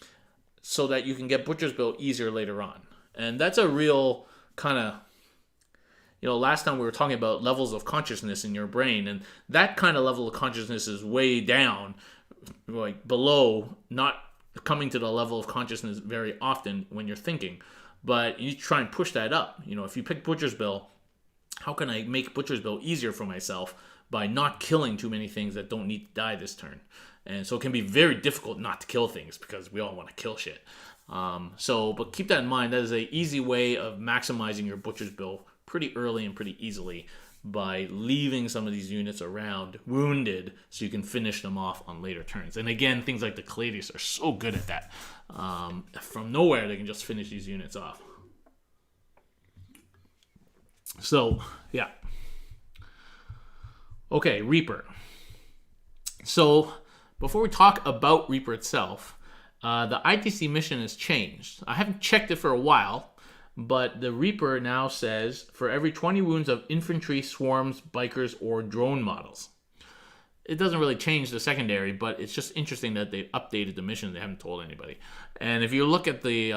so that you can get Butcher's Bill easier later on. And that's a real kind of, last time we were talking about levels of consciousness in your brain, and that kind of level of consciousness is way down, like below, not coming to the level of consciousness very often when you're thinking. But you try and push that up. If you pick Butcher's Bill, how can I make Butcher's Bill easier for myself by not killing too many things that don't need to die this turn? And so it can be very difficult not to kill things because we all want to kill shit. But keep that in mind. That is an easy way of maximizing your Butcher's Bill pretty early and pretty easily by leaving some of these units around wounded so you can finish them off on later turns. And again, things like the Custodes are so good at that. From nowhere, they can just finish these units off. So, yeah. Okay, Reaper. So, before we talk about Reaper itself, the ITC mission has changed. I haven't checked it for a while, but the Reaper now says for every 20 wounds of infantry, swarms, bikers, or drone models. It doesn't really change the secondary, but it's just interesting that they updated the mission. They haven't told anybody. And if you look at the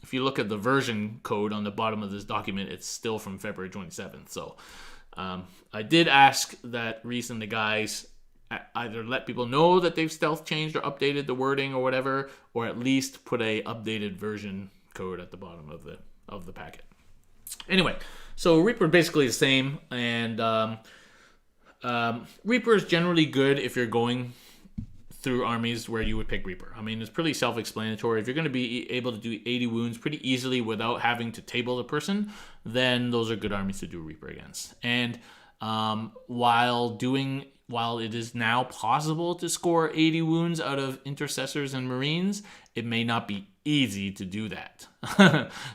version code on the bottom of this document, it's still from February 27th. So I did ask that reason the guys either let people know that they've stealth changed or updated the wording or whatever, or at least put a updated version code at the bottom of the packet. Anyway, so Reaper is basically the same, and Reaper is generally good if you're going through armies where you would pick Reaper. I mean, it's pretty self-explanatory. If you're going to be able to do 80 wounds pretty easily without having to table the person, then those are good armies to do Reaper against. And while it is now possible to score 80 wounds out of intercessors and marines, it may not be easy to do that.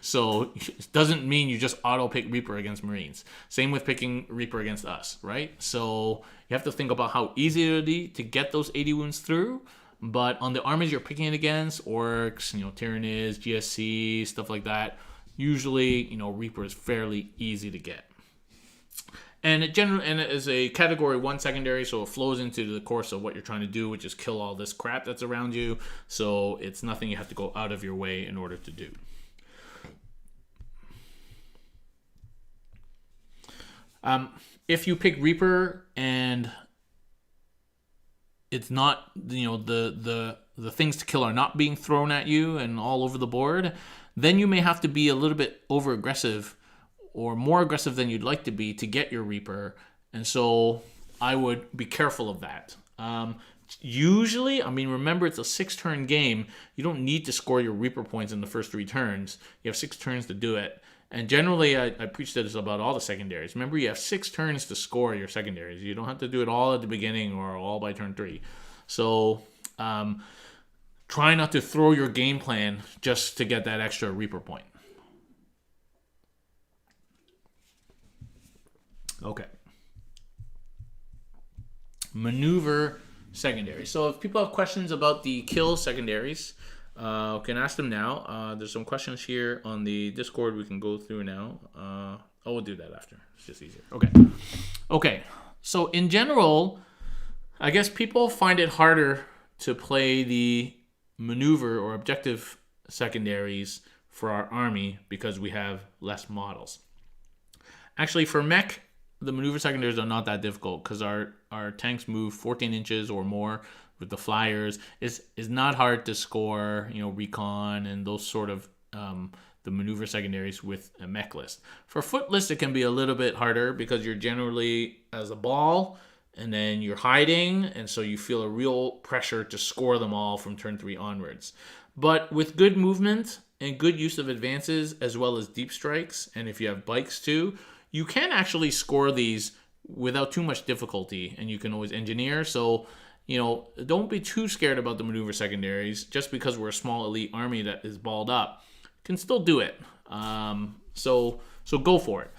So it doesn't mean you just auto-pick Reaper against marines. Same with picking Reaper against us, right? So you have to think about how easy it would be to get those 80 wounds through. But on the armies you're picking it against, orcs, Tyranids, GSC, stuff like that, usually, Reaper is fairly easy to get. And it is a category 1 secondary, so it flows into the course of what you're trying to do, which is kill all this crap that's around you. So it's nothing you have to go out of your way in order to do. If you pick Reaper and it's not, the things to kill are not being thrown at you and all over the board, then you may have to be a little bit over aggressive or more aggressive than you'd like to be to get your Reaper. And so I would be careful of that. Usually, remember it's a 6-turn game. You don't need to score your Reaper points in the first 3 turns. You have 6 turns to do it. And generally, I preach this about all the secondaries. Remember, you have 6 turns to score your secondaries. You don't have to do it all at the beginning or all by turn 3. So try not to throw your game plan just to get that extra Reaper point. Okay. Maneuver secondary. So if people have questions about the kill secondaries, can ask them now. There's some questions here on the Discord we can go through now. We'll do that after. It's just easier. Okay. So in general, I guess people find it harder to play the maneuver or objective secondaries for our army because we have less models. Actually, for mech, the maneuver secondaries are not that difficult because our tanks move 14 inches or more with the flyers. Is not hard to score, recon and those sort of the maneuver secondaries with a mech list. For foot list, it can be a little bit harder because you're generally as a ball, and then you're hiding, and so you feel a real pressure to score them all from turn 3 onwards. But with good movement and good use of advances, as well as deep strikes, and if you have bikes too, you can actually score these without too much difficulty, and you can always engineer. So, don't be too scared about the maneuver secondaries. Just because we're a small elite army that is balled up, can still do it. So go for it.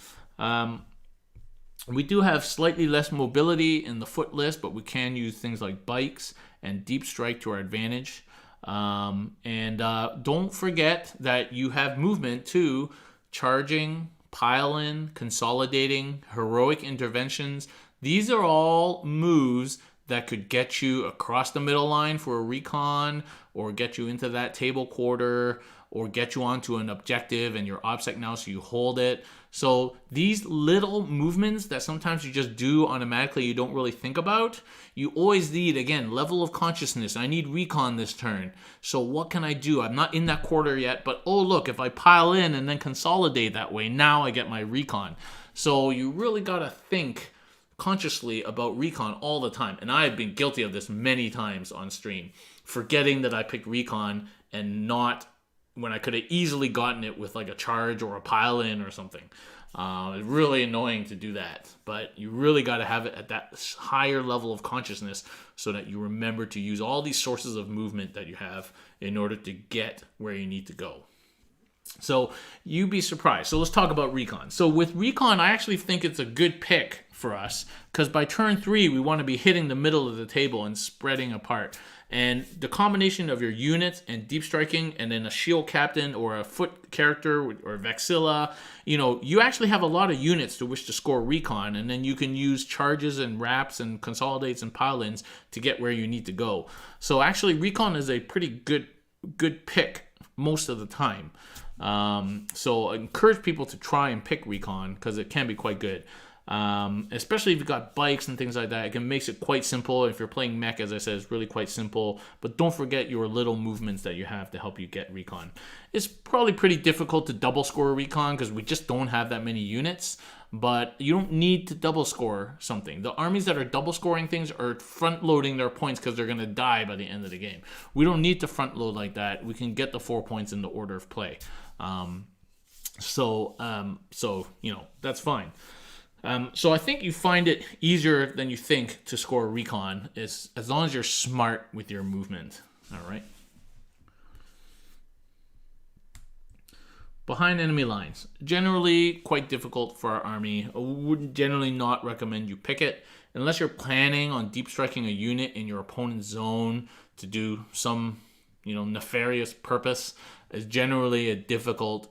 We do have slightly less mobility in the foot list, but we can use things like bikes and deep strike to our advantage. Don't forget that you have movement too, charging, pile-in, consolidating, heroic interventions. These are all moves that could get you across the middle line for a recon, or get you into that table quarter, or get you onto an objective and you're OBSEC now, so you hold it. So these little movements that sometimes you just do automatically, you don't really think about, you always need, again, level of consciousness. I need recon this turn. So what can I do? I'm not in that quarter yet, but oh look, if I pile in and then consolidate that way, now I get my recon. So you really got to think consciously about recon all the time. And I've been guilty of this many times on stream, forgetting that I picked recon and not when I could have easily gotten it with like a charge or a pile in or something. It's really annoying to do that, but you really got to have it at that higher level of consciousness so that you remember to use all these sources of movement that you have in order to get where you need to go. So you'd be surprised. So let's talk about recon. So with recon, I actually think it's a good pick for us because by turn 3, we want to be hitting the middle of the table and spreading apart. And the combination of your units and deep striking, and then a shield captain or a foot character or Vexilla, you actually have a lot of units to which to score recon, and then you can use charges and wraps and consolidates and pile-ins to get where you need to go. So actually, recon is a pretty good pick most of the time. So I encourage people to try and pick recon because it can be quite good. Especially if you've got bikes and things like that, it makes it quite simple. If you're playing mech, as I said, it's really quite simple, but don't forget your little movements that you have to help you get recon. It's probably pretty difficult to double score recon because we just don't have that many units, but you don't need to double score something. The armies that are double scoring things are front loading their points because they're going to die by the end of the game. We don't need to front load like that. We can get the 4 points in the order of play. So that's fine. So I think you find it easier than you think to score recon as long as you're smart with your movement. All right. Behind enemy lines. Generally quite difficult for our army. I would generally not recommend you pick it unless you're planning on deep striking a unit in your opponent's zone to do some, nefarious purpose. Is generally a difficult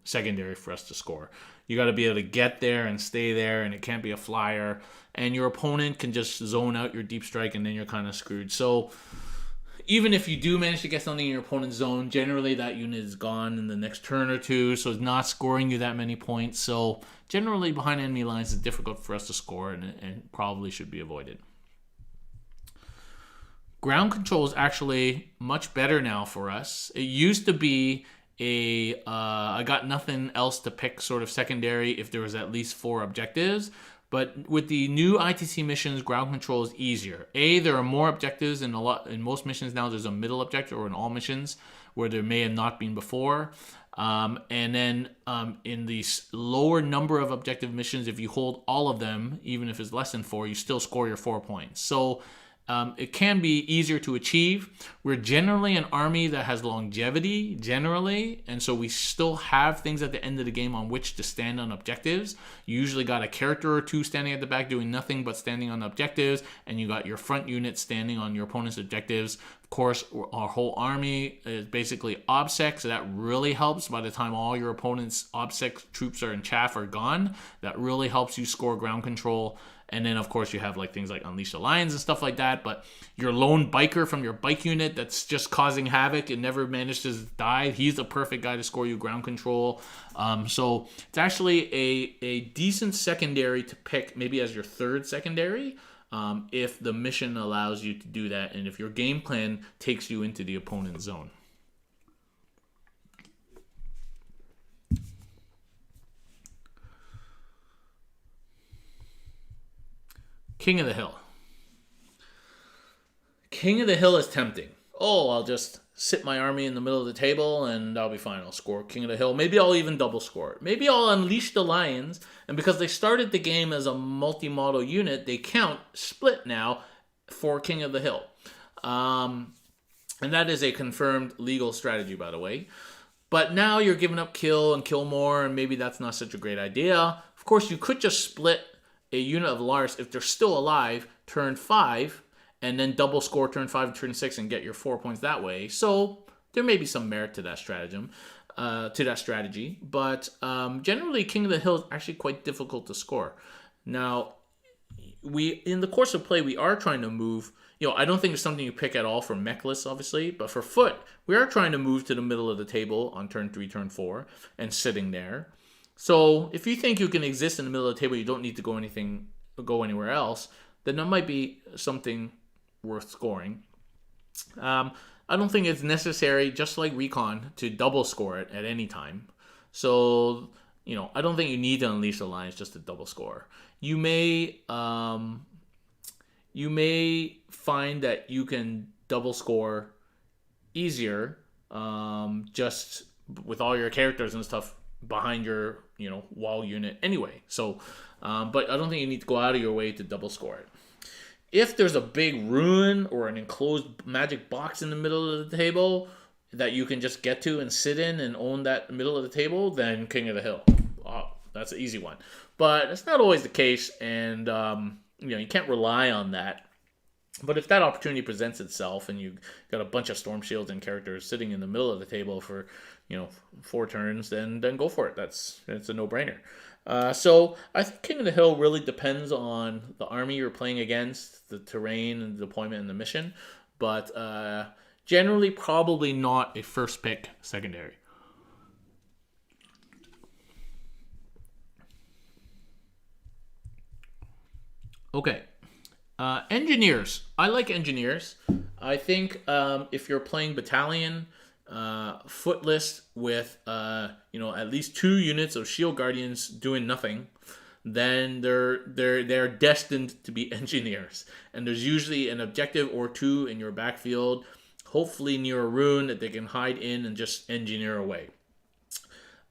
secondary for us to score. You got to be able to get there and stay there, and it can't be a flyer. And your opponent can just zone out your deep strike, and then you're kind of screwed. So even if you do manage to get something in your opponent's zone, generally that unit is gone in the next turn or two, so it's not scoring you that many points. So generally behind enemy lines is difficult for us to score and probably should be avoided. Ground control is actually much better now for us. It used to be I got nothing else to pick sort of secondary if there was at least 4 objectives. But with the new ITC missions, ground control is easier. There are more objectives in most missions now. There's a middle objective, or in all missions where there may have not been before. And then in the lower number of objective missions, if you hold all of them, even if it's less than 4, you still score your 4 points. So it can be easier to achieve. We're generally an army that has longevity, generally, and so we still have things at the end of the game on which to stand on objectives. You usually got a character or 2 standing at the back doing nothing but standing on objectives, and you got your front unit standing on your opponent's objectives. Of course, our whole army is basically OBSEC, so that really helps. By the time all your opponent's OBSEC troops are in chaff are gone, that really helps you score ground control. And then, of course, you have things like Unleash the Lions and stuff like that. But your lone biker from your bike unit that's just causing havoc and never managed to die, he's the perfect guy to score you ground control. So it's actually a decent secondary to pick maybe as your 3rd secondary if the mission allows you to do that and if your game plan takes you into the opponent's zone. King of the Hill. King of the Hill is tempting. Oh, I'll just sit my army in the middle of the table and I'll be fine. I'll score King of the Hill. Maybe I'll even double score it. Maybe I'll unleash the lions. And because they started the game as a multi-model unit, they count split now for King of the Hill. And that is a confirmed legal strategy, by the way. But now you're giving up kill and kill more, and maybe that's not such a great idea. Of course, you could just split a unit of Lars if they're still alive, turn 5, and then double score turn 5 and turn 6 and get your 4 points that way. So there may be some merit to that stratagem, strategy. But generally, King of the Hill is actually quite difficult to score. Now, in the course of play, we are trying to move. I don't think it's something you pick at all for mech lists, obviously, but for foot, we are trying to move to the middle of the table on turn 3, turn 4, and sitting there. So if you think you can exist in the middle of the table, you don't need to go anywhere else, then that might be something worth scoring. I don't think it's necessary, just like Recon, to double score it at any time. So, I don't think you need to unleash the lions just to double score. You may find that you can double score easier just with all your characters and stuff behind your wall unit anyway. So, but I don't think you need to go out of your way to double score it. If there's a big ruin or an enclosed magic box in the middle of the table that you can just get to and sit in and own that middle of the table, then King of the Hill. Oh, that's an easy one. But it's not always the case, and you can't rely on that. But if that opportunity presents itself and you got a bunch of Storm Shields and characters sitting in the middle of the table for 4 turns, then go for it. It's a no-brainer. So I think King of the Hill really depends on the army you're playing against, the terrain and the deployment and the mission. But generally probably not a first pick secondary. Okay. Engineers. I like engineers. I think if you're playing battalion foot list with at least 2 units of shield guardians doing nothing, then they're destined to be engineers. And there's usually an objective or 2 in your backfield, hopefully near a ruin that they can hide in and just engineer away.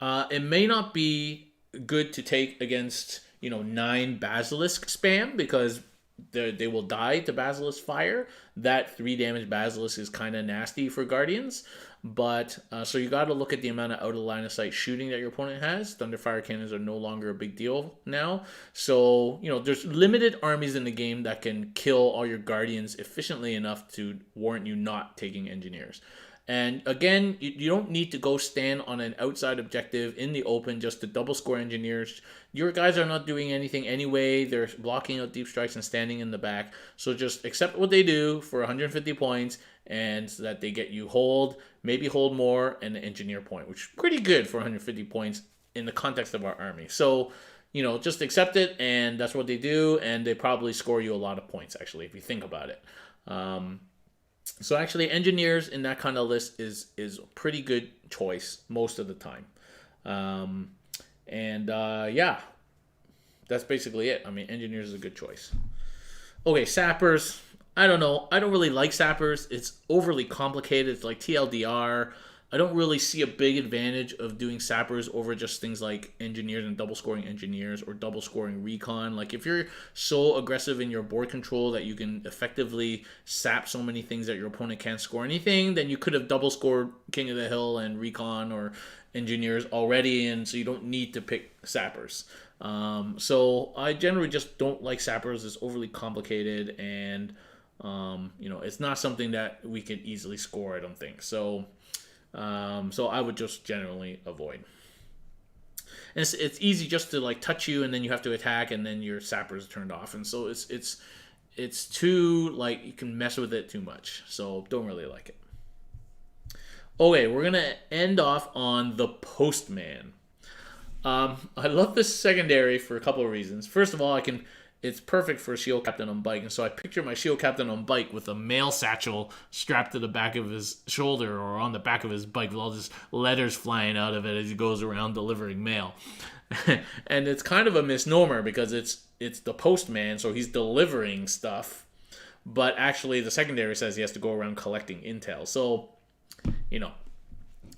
It may not be good to take against 9 basilisk spam, because they will die to basilisk fire. That 3 damage basilisk is kind of nasty for guardians, but so you got to look at the amount of out of line of sight shooting that your opponent has. Thunderfire cannons are no longer a big deal now, so there's limited armies in the game that can kill all your guardians efficiently enough to warrant you not taking engineers. And again, you don't need to go stand on an outside objective in the open just to double score engineers. Your guys are not doing anything anyway. They're blocking out deep strikes and standing in the back. So just accept what they do for 150 points, and so that they get you hold, maybe hold more, and an engineer point, which is pretty good for 150 points in the context of our army. So, just accept it, and that's what they do, and they probably score you a lot of points, actually, if you think about it. So actually, engineers in that kind of list is a pretty good choice most of the time. Yeah, that's basically it. I mean, engineers is a good choice. Okay, sappers. I don't know. I don't really like sappers. It's overly complicated. It's like TLDR. I don't really see a big advantage of doing sappers over just things like engineers and double scoring engineers or double scoring recon. Like if you're so aggressive in your board control that you can effectively sap so many things that your opponent can't score anything, then you could have double scored King of the Hill and recon or engineers already, and so you don't need to pick sappers. So I generally just don't like sappers. It's overly complicated, and it's not something that we can easily score, I don't think. So I would just generally avoid. And it's easy just to like touch you, and then you have to attack, and then your sappers turned off, and so it's too like you can mess with it too much. So don't really like it. Okay, we're gonna end off on the Postman. I love this secondary for a couple of reasons. First of all, I can it's perfect for a shield captain on bike. And so I picture my shield captain on bike with a mail satchel strapped to the back of his shoulder or on the back of his bike with all these letters flying out of it as he goes around delivering mail. And it's kind of a misnomer because it's the postman, so he's delivering stuff. But actually the secondary says he has to go around collecting intel. So,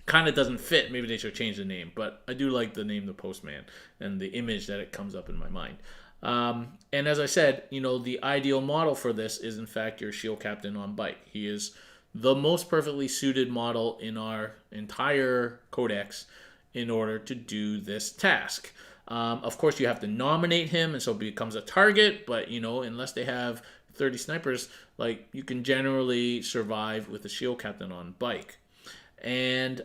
kind of doesn't fit. Maybe they should change the name. But I do like the name the postman and the image that it comes up in my mind. And as I said, the ideal model for this is, in fact, your shield captain on bike. He is the most perfectly suited model in our entire codex in order to do this task. Of course, you have to nominate him, and so it becomes a target, but, unless they have 30 snipers, you can generally survive with a shield captain on bike. And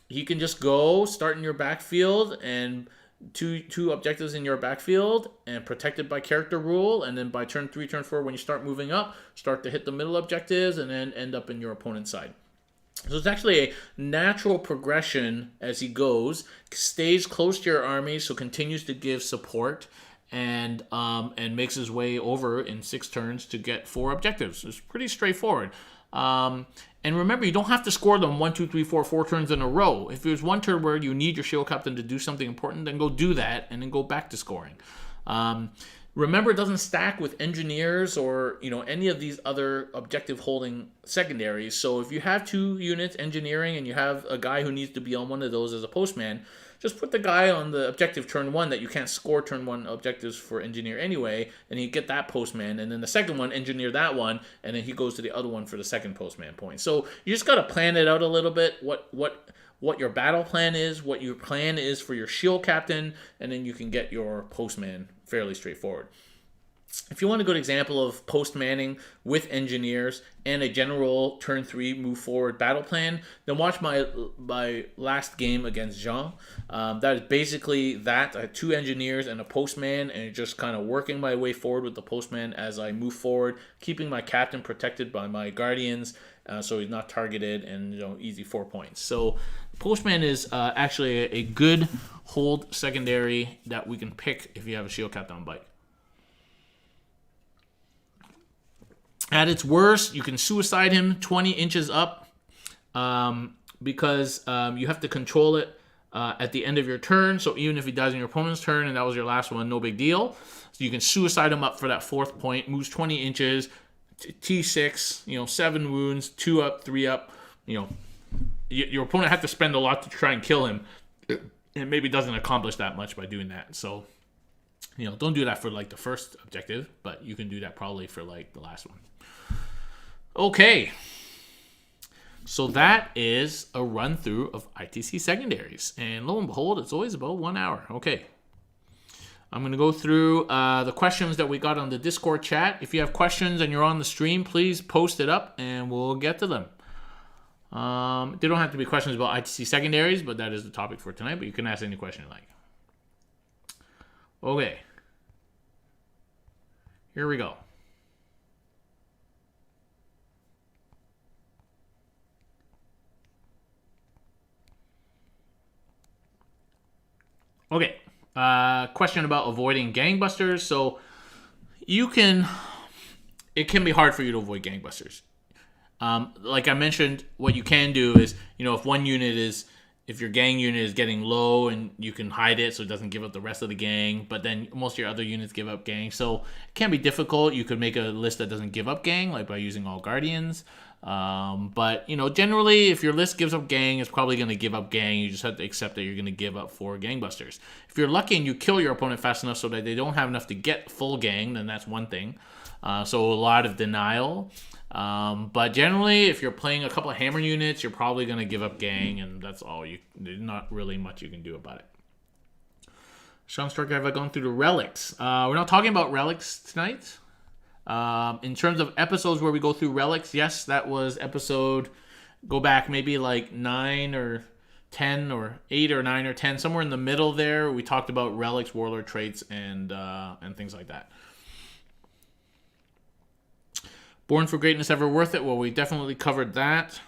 he can just go start in your backfield and two objectives in your backfield and protected by character rule, and then by turn 3, turn 4, when you start moving up, start to hit the middle objectives and then end up in your opponent's side. So it's actually a natural progression as he goes, stays close to your army, so continues to give support, and makes his way over in 6 turns to get 4 objectives. It's pretty straightforward. And remember, you don't have to score them 1, 2, 3, 4, 4 turns in a row. If there's one turn where you need your shield captain to do something important, then go do that and then go back to scoring. Remember, it doesn't stack with engineers or any of these other objective holding secondaries. So if you have 2 units engineering and you have a guy who needs to be on one of those as a postman, just put the guy on the objective turn 1 that you can't score turn 1 objectives for engineer anyway, and you get that postman, and then the second one, engineer that one, and then he goes to the other one for the second postman point. So you just got to plan it out a little bit, what your battle plan is, what your plan is for your shield captain, and then you can get your postman fairly straightforward. If you want a good example of post-manning with engineers and a general turn 3 move forward battle plan, then watch my last game against Jean. That is basically that. I had 2 engineers and a postman, and just kind of working my way forward with the postman as I move forward, keeping my captain protected by my guardians, so he's not targeted, and easy 4 points. So postman is actually a good hold secondary that we can pick if you have a shield captain on bike. At its worst, you can suicide him 20 inches up because you have to control it at the end of your turn. So even if he dies in your opponent's turn and that was your last one, no big deal. So you can suicide him up for that 4th point, moves 20 inches, T6, 7 wounds, 2 up, 3 up. Your opponent had to spend a lot to try and kill him. It maybe doesn't accomplish that much by doing that. So, don't do that for the first objective, but you can do that probably for the last one. Okay, so that is a run through of ITC Secondaries, and lo and behold, it's always about 1 hour. Okay, I'm going to go through the questions that we got on the Discord chat. If you have questions and you're on the stream, please post it up and we'll get to them. They don't have to be questions about ITC Secondaries, but that is the topic for tonight, but you can ask any question you like. Okay, here we go. Okay, question about avoiding gangbusters. So it can be hard for you to avoid gangbusters. Like I mentioned, what you can do is, if your gang unit is getting low, and you can hide it so it doesn't give up the rest of the gang, but then most of your other units give up gang. So it can be difficult. You could make a list that doesn't give up gang, like by using all guardians. But generally, if your list gives up gang, it's probably going to give up gang. You just have to accept that you're going to give up 4 gangbusters. If you're lucky and you kill your opponent fast enough so that they don't have enough to get full gang, then that's one thing. So a lot of denial. But generally, if you're playing a couple of hammer units, you're probably going to give up gang, and that's all. There's not really much you can do about it. Sean Striker, have I gone through the relics? We're not talking about relics tonight. In terms of episodes where we go through relics, yes, that was episode, go back maybe 9 or 10 or 8 or 9 or 10, somewhere in the middle there. We talked about relics, warlord traits, and things like that. Born for Greatness, ever worth it? Well, we definitely covered that.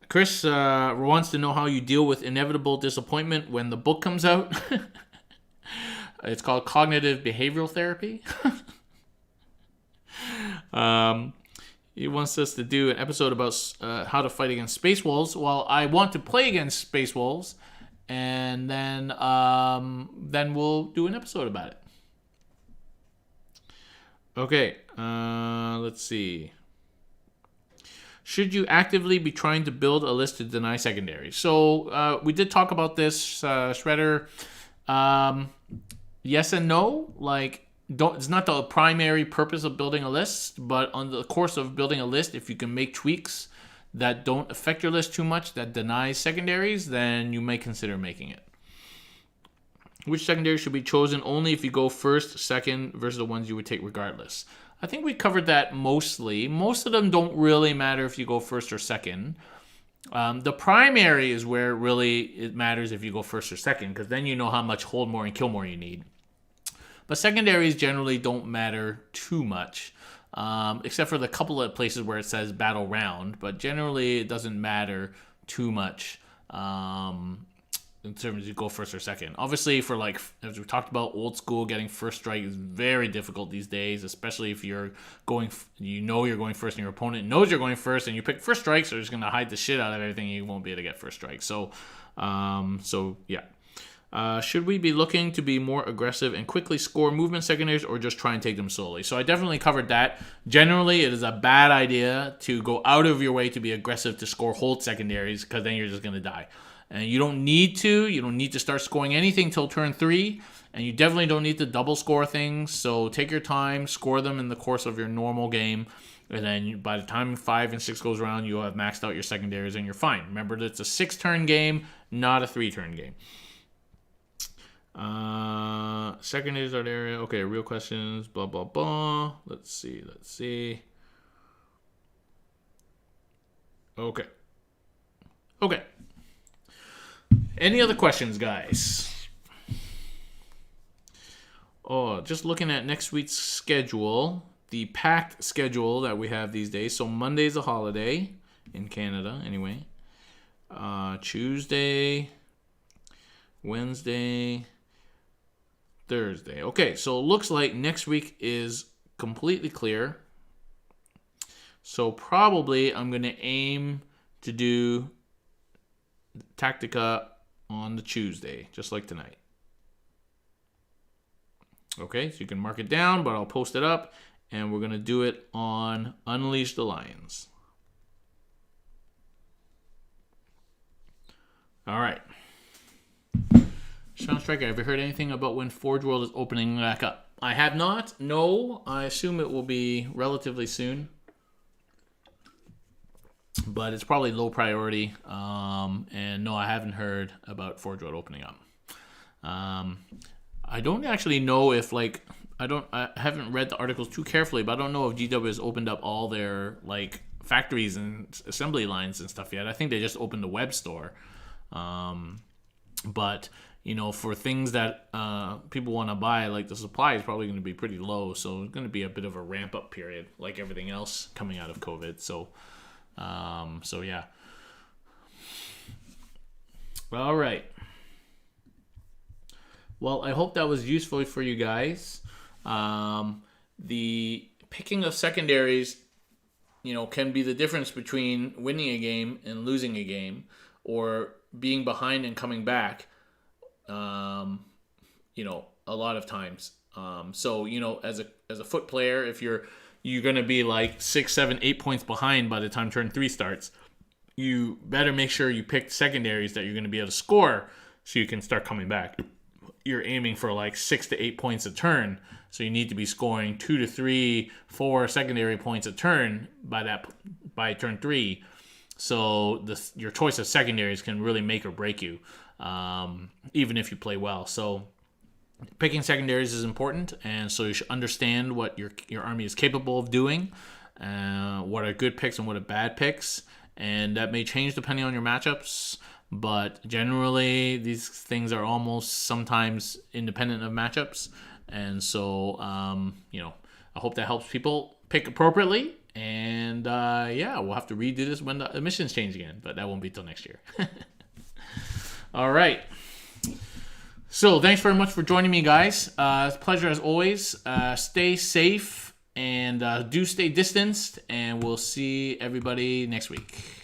Chris wants to know how you deal with inevitable disappointment when the book comes out. It's called cognitive behavioral therapy. He wants us to do an episode about how to fight against space wolves. Well, I want to play against space wolves, and then we'll do an episode about it. Okay, let's see. Should you actively be trying to build a list to deny secondaries? So we did talk about this, Shredder. Yes and no. Like, it's not the primary purpose of building a list, but on the course of building a list, if you can make tweaks that don't affect your list too much, that denies secondaries, then you may consider making it. Which secondary should be chosen only if you go first, second, versus the ones you would take regardless? I think we covered that mostly. Most of them don't really matter if you go first or second. The primary is where really it matters if you go first or second, because then you know how much hold more and kill more you need. But secondaries generally don't matter too much, except for the couple of places where it says battle round. But generally, it doesn't matter too much in terms of you go first or second. Obviously, for like, as we talked about, old school, getting first strike is very difficult these days, especially if you're going first and your opponent knows you're going first and you pick first strike, so they're just going to hide the shit out of everything and you won't be able to get first strike. So yeah. Should we be looking to be more aggressive and quickly score movement secondaries, or just try and take them slowly? So I definitely covered that. Generally, it is a bad idea to go out of your way to be aggressive to score hold secondaries, because then you're just going to die. And you don't need to. You don't need to start scoring anything till turn 3. And you definitely don't need to double score things. So take your time, score them in the course of your normal game. And then by the time 5 and 6 goes around, you'll have maxed out your secondaries and you're fine. Remember that it's a 6-turn game, not a 3-turn game. Secondaries are there. Okay, real questions. Blah, blah, blah. Let's see. Okay. Any other questions, guys? Oh, just looking at next week's schedule, the packed schedule that we have these days. So Monday's a holiday in Canada, anyway. Tuesday, Wednesday, Thursday. Okay, so it looks like next week is completely clear. So probably I'm going to aim to do Tactica on the Tuesday, just like tonight. Okay, so you can mark it down, but I'll post it up, and we're going to do it on Unleash the Lions. All right. Sean Striker, have you heard anything about when Forge World is opening back up? I have not. No, I assume it will be relatively soon. But it's probably low priority. And no, I haven't heard about Forge World opening up. I don't actually know if I haven't read the articles too carefully, but I don't know if GW has opened up all their factories and assembly lines and stuff yet. I think they just opened the web store. But for things that people want to buy, like the supply is probably going to be pretty low, so it's going to be a bit of a ramp up period, like everything else coming out of COVID. So yeah. All right. Well, I hope that was useful for you guys. The picking of secondaries, can be the difference between winning a game and losing a game, or being behind and coming back. A lot of times. So as a foot player, if you're going to be like 6, 7, 8 points behind by the time turn 3 starts, you better make sure you pick secondaries that you're going to be able to score so you can start coming back. You're aiming for like 6 to 8 points a turn, so you need to be scoring 2 to 3, 4 secondary points a turn by turn 3. So your choice of secondaries can really make or break you, even if you play well. So picking secondaries is important, and so you should understand what your army is capable of doing, what are good picks and what are bad picks, and that may change depending on your matchups. But generally, these things are almost sometimes independent of matchups, and so I hope that helps people pick appropriately. And we'll have to redo this when the missions change again, but that won't be till next year. All right. So thanks very much for joining me, guys. It's a pleasure as always. Stay safe and do stay distanced, and we'll see everybody next week.